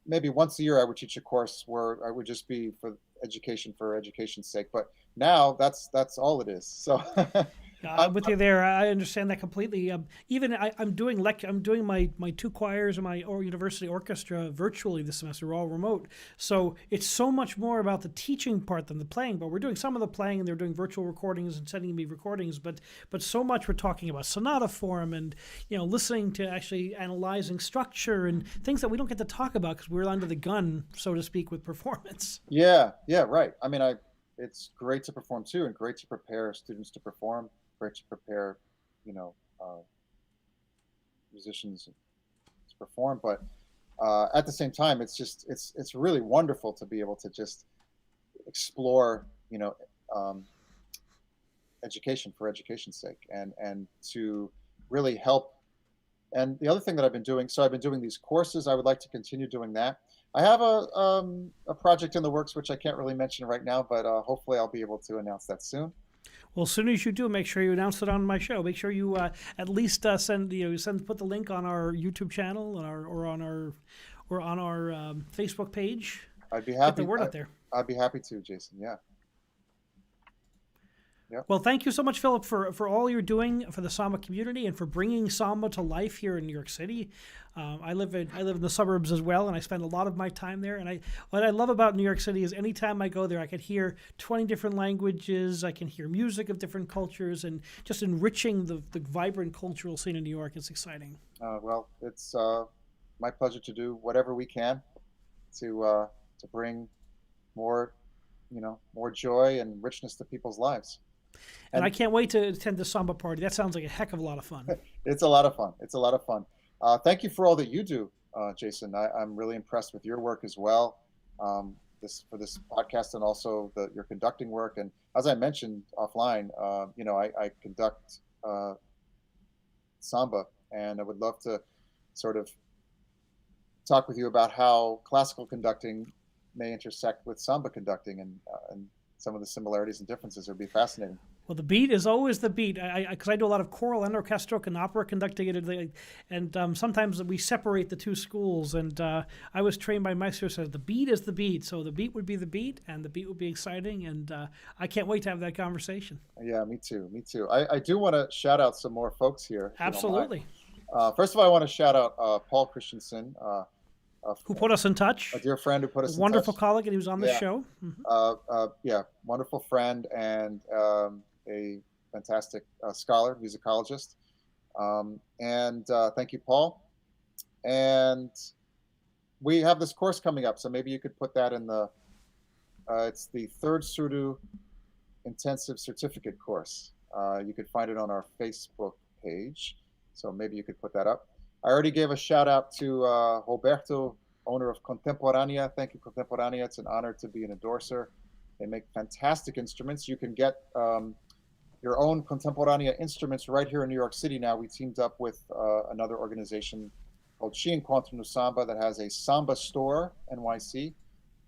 maybe once a year I would teach a course where I would just be for education's sake. But now that's all it is. So I'm with you there. I understand that completely. Even I'm doing my two choirs and my university orchestra virtually this semester, all remote. So it's so much more about the teaching part than the playing. But we're doing some of the playing, and they're doing virtual recordings and sending me recordings. But so much we're talking about sonata form and listening to actually analyzing structure and things that we don't get to talk about because we're under the gun, so to speak, with performance. Yeah, right. I mean, it's great to perform too, and great to prepare students to perform. Great to prepare, musicians to perform. But at the same time, it's really wonderful to be able to just explore, education for education's sake, and to really help. And the other thing that I've been doing, so I've been doing these courses. I would like to continue doing that. I have a project in the works which I can't really mention right now, but hopefully I'll be able to announce that soon. Well, as soon as you do, make sure you announce it on my show. Make sure you at least put the link on our YouTube channel or on our Facebook page. I'd be happy. Get the word out there. I'd be happy to, Jason. Yeah. Yep. Well, thank you so much, Philip, for all you're doing for the Samba community and for bringing Samba to life here in New York City. I live in the suburbs as well, and I spend a lot of my time there. And what I love about New York City is anytime I go there, I can hear 20 different languages. I can hear music of different cultures, and just enriching the vibrant cultural scene in New York. It's exciting. Well, it's my pleasure to do whatever we can to bring more joy and richness to people's lives. And I can't wait to attend the Samba party. That sounds like a heck of a lot of fun. It's a lot of fun. It's a lot of fun. Thank you for all that you do, Jason. I'm really impressed with your work as well, for this podcast, and also your conducting work. And as I mentioned offline, I conduct Samba, and I would love to sort of talk with you about how classical conducting may intersect with Samba conducting, and some of the similarities and differences. It would be fascinating. Well, the beat is always the beat, because I do a lot of choral and orchestral and opera conducting, and sometimes we separate the two schools. And I was trained by Maestro, said the beat is the beat, so the beat would be the beat, and the beat would be exciting, and I can't wait to have that conversation. Yeah, me too. I do want to shout out some more folks here. Absolutely. First of all, I want to shout out Paul Christensen, who put us in touch. A dear friend who put us in touch. Wonderful colleague, and he was on the show. Mm-hmm. Wonderful friend, and a fantastic scholar, musicologist. And thank you, Paul. And we have this course coming up, so maybe you could put that in it's the third Sudu intensive certificate course. You could find it on our Facebook page, so maybe you could put that up. I already gave a shout out to Roberto, owner of Contemporanea. Thank you, Contemporanea. It's an honor to be an endorser. They make fantastic instruments. You can get your own Contemporanea instruments right here in New York City now. We teamed up with another organization called She Encontra no Samba that has a Samba store, NYC.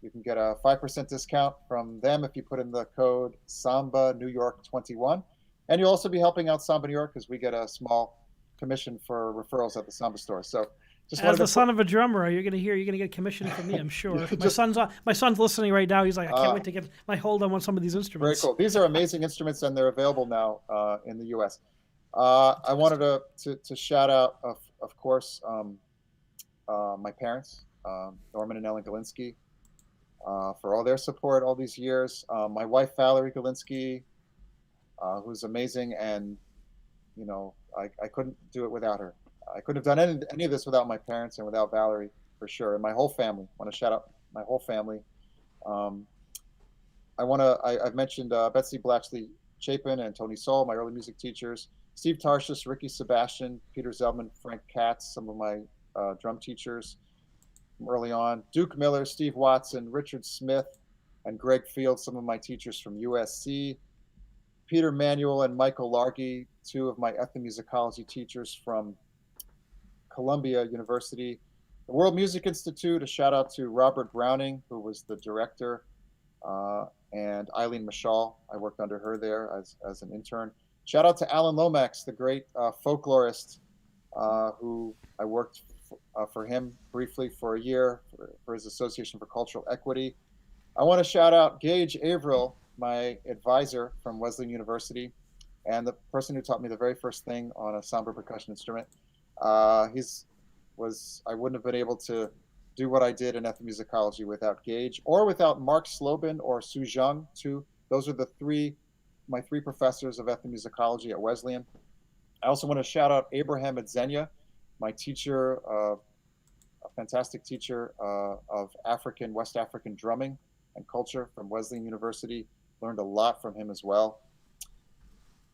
You can get a 5% discount from them if you put in the code Samba New York 21. And you'll also be helping out Samba New York, because we get a small commission for referrals at the Samba store. So just as the son of a drummer, you're gonna get commissioned from me, I'm sure. My son's listening right now. He's like, I can't wait to get my hold on some of these instruments. Very cool. These are amazing instruments, and they're available now in the U.S. I wanted to shout out, of course, my parents, Norman and Ellen Galinsky, for all their support all these years. My wife, Valerie Galinsky, who's amazing, and I couldn't do it without her. I couldn't have done any of this without my parents and without Valerie, for sure. And my whole family. I want to shout out my whole family. I've mentioned Betsy Blatchley Chapin and Tony Soul, my early music teachers. Steve Tarshis, Ricky Sebastian, Peter Zelman, Frank Katz, some of my drum teachers from early on. Duke Miller, Steve Watson, Richard Smith, and Greg Field, some of my teachers from USC. Peter Manuel and Michael Largy, two of my ethnomusicology teachers from Columbia University. The World Music Institute, a shout out to Robert Browning, who was the director, and Eileen Mashal. I worked under her there as an intern. Shout out to Alan Lomax, the great folklorist, who I worked for him briefly for a year for his Association for Cultural Equity. I want to shout out Gage Averill, my advisor from Wesleyan University, and the person who taught me the very first thing on a samba percussion instrument. I wouldn't have been able to do what I did in ethnomusicology without Gage, or without Mark Slobin or Su Zhang, too. Those are my three professors of ethnomusicology at Wesleyan. I also want to shout out Abraham Adzenya, my teacher, a fantastic teacher of West African drumming and culture from Wesleyan University. Learned a lot from him as well.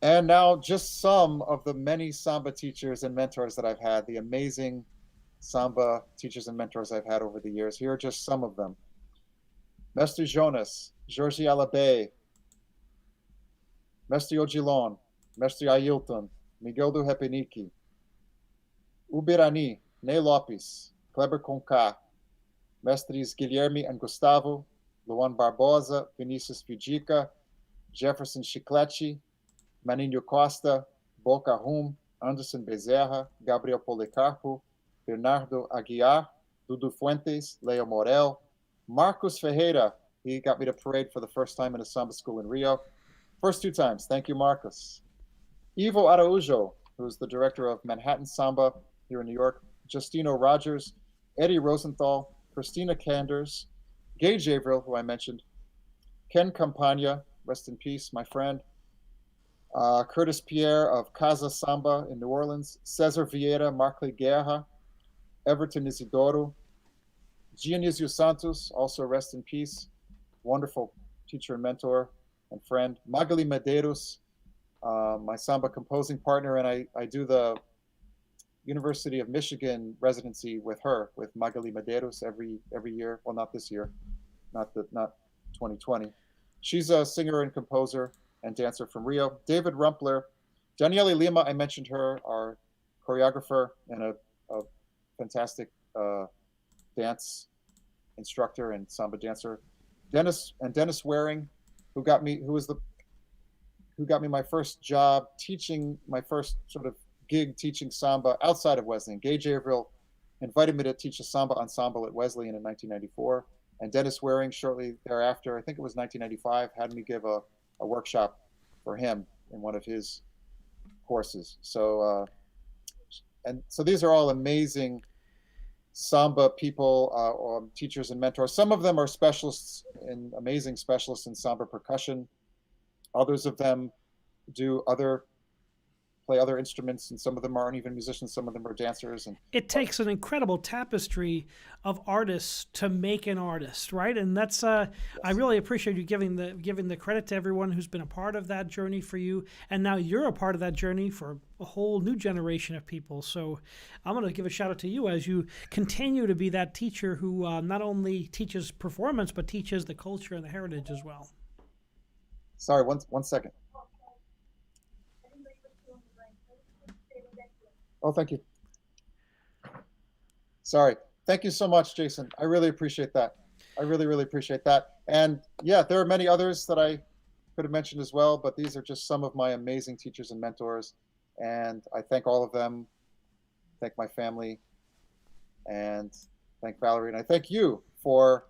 And now just some of the many samba teachers and mentors that I've had, the amazing samba teachers and mentors I've had over the years. Here are just some of them. Mestre Jonas, Jorge Alabé, Mestre Odilon, Mestre Ailton, Miguel do Repenique, Ubirani, Ney Lopes, Kleber Conká, Mestres Guilherme and Gustavo, Luan Barbosa, Vinicius Fijica, Jefferson Chiclete, Maninho Costa, Boca Rum, Anderson Bezerra, Gabriel Policarpo, Bernardo Aguiar, Dudu Fuentes, Leo Morel, Marcos Ferreira. He got me to parade for the first time in a samba school in Rio. First two times. Thank you, Marcos. Ivo Araújo, who's the director of Manhattan Samba here in New York. Justino Rogers, Eddie Rosenthal, Christina Kanders, Gage Averill, who I mentioned, Ken Campagna, rest in peace, my friend, Curtis Pierre of Casa Samba in New Orleans, Cesar Vieira, Marcley Guerra, Everton Isidoro, Dionisio Santos, also rest in peace, wonderful teacher and mentor and friend, Magali Medeiros, my samba composing partner, and I do the University of Michigan residency with her, with Magali Medeiros every year. Well, not this year, not 2020. She's a singer and composer and dancer from Rio. David Rumpler, Daniele Lima, I mentioned her, our choreographer and a fantastic dance instructor and samba dancer. Dennis Waring, who got me my first job teaching, my first sort of gig teaching samba outside of Wesleyan. Gage Averill invited me to teach a samba ensemble at Wesleyan in 1994. And Dennis Waring, shortly thereafter, I think it was 1995, had me give a workshop for him in one of his courses. So these are all amazing samba people, or teachers and mentors. Some of them are amazing specialists in samba percussion. Others of them play other instruments, and some of them aren't even musicians, some of them are dancers. And it takes an incredible tapestry of artists to make an artist, right? And that's yes. I really appreciate you giving the credit to everyone who's been a part of that journey for you, and now you're a part of that journey for a whole new generation of people. So I'm going to give a shout out to you as you continue to be that teacher who not only teaches performance but teaches the culture and the heritage as well. Sorry, one second. Oh, thank you. Sorry. Thank you so much, Jason. I really appreciate that. I really, really appreciate that. And yeah, there are many others that I could have mentioned as well, but these are just some of my amazing teachers and mentors. And I thank all of them, thank my family, and thank Valerie. And I thank you for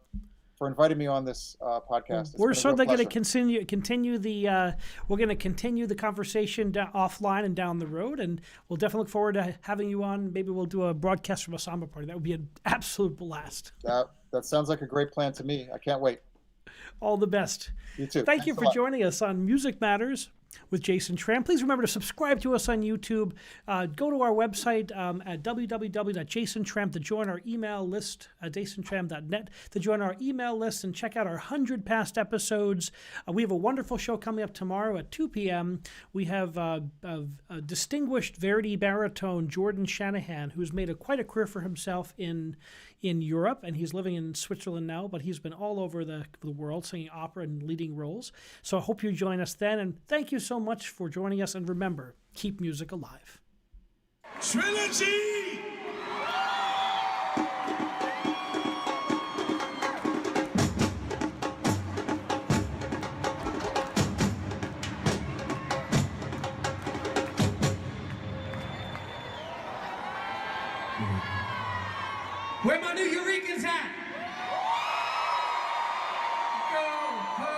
inviting me on this podcast. We're certainly going to pleasure. continue the we're going to continue the conversation offline and down the road, and we'll definitely look forward to having you on. Maybe we'll do a broadcast from a samba party. That would be an absolute blast. That sounds like a great plan to me. I can't wait. All the best. You too. Thank you for joining us on Music Matters with Jason Tramm. Please remember to subscribe to us on YouTube. Go to our website at www.jasontram to join our email list, jasontram.net, to join our email list and check out our 100 past episodes. We have a wonderful show coming up tomorrow at 2 p.m. We have a distinguished Verdi baritone, Jordan Shanahan, who's made quite a career for himself in Europe, and he's living in Switzerland now, but he's been all over the world singing opera and leading roles. So I hope you join us then, and thank you so much for joining us, and remember, keep music alive. Trilogy! Where my New Eureka's at? Go, ho!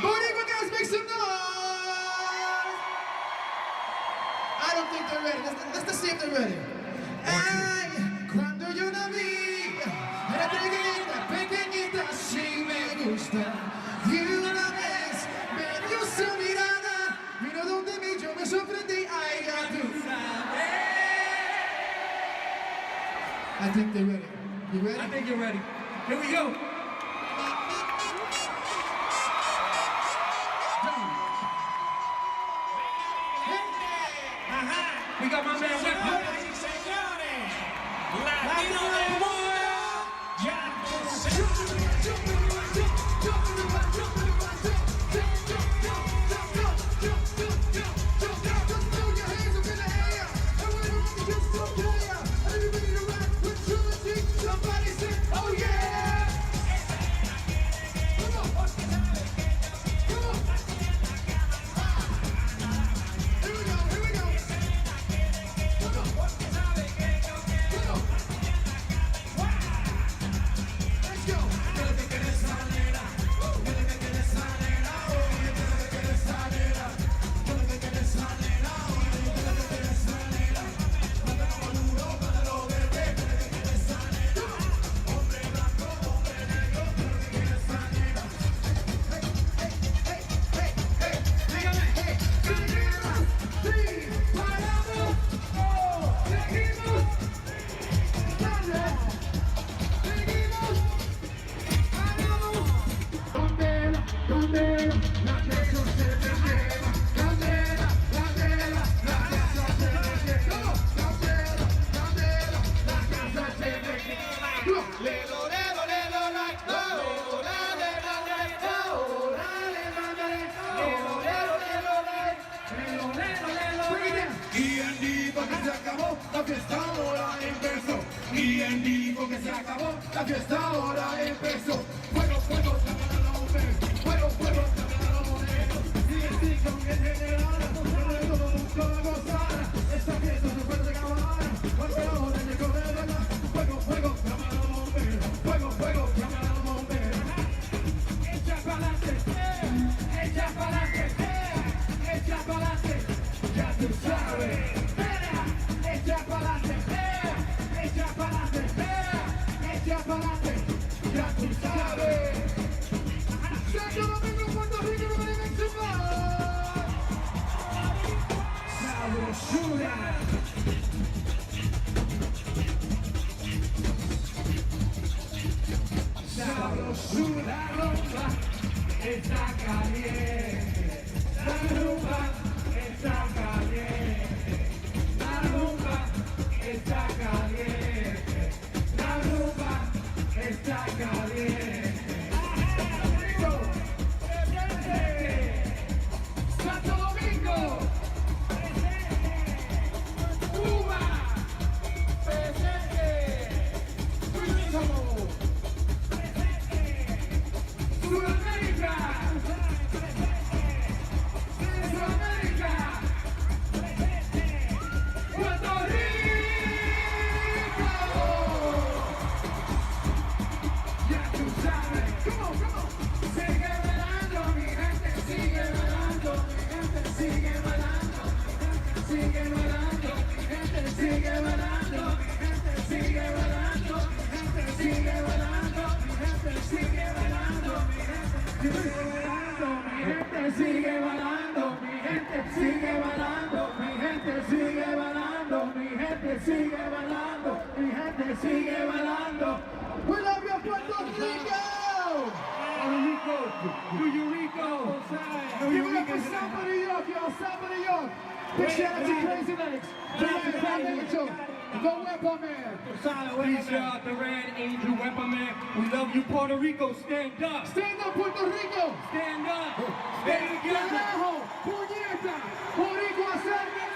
Boricua guys, make some noise! I don't think they're ready. Let's see if they're ready. Ay, cuando yo la vi, era pequeñita, pequeñita, sí me gusta. Y una vez me dio su mirada, vino donde mí, yo me sorprendí, ay, ya tú sabes. I think they're ready. You ready? I think you're ready. Here we go. We got my man with us. Latino del la fiesta ahora empezó. Y porque se acabó, la fiesta ahora empezó. Fuego, fuego, fuego, fuego, sí, con el general, todo mundo va a gozar. Esta fiesta se puede acabar, fuego, fuego, fuego, fuego, fuego, echa pa'lante, echa pa'lante, echa pa'lante, ya tú sabes. Echa pa'lante, echa pa'lante, echa pa'lante, ya tú sabes. Santo Domingo, Puerto Rico, no me make some noise. Sabrosura. Sabrosura, la rumba está caliente. La rumba está caliente. La rumba está caliente. La rumba está caliente. Santo Domingo. sigue bailando, mi gente sigue bailando. We love you, Puerto Rico! Puerto Rico, New Rico, Give it up for Samba New York, y'all, Samba New York. Big shout out to Crazy Legs, the Red Angel, the Weapon Man. Big shout out to Red Angel, Weapon Man. We love you, Puerto Rico. Stand up. Stand up, Puerto Rico. Stand up. Stay together. Carajo, puñeta, Boricua, Samba.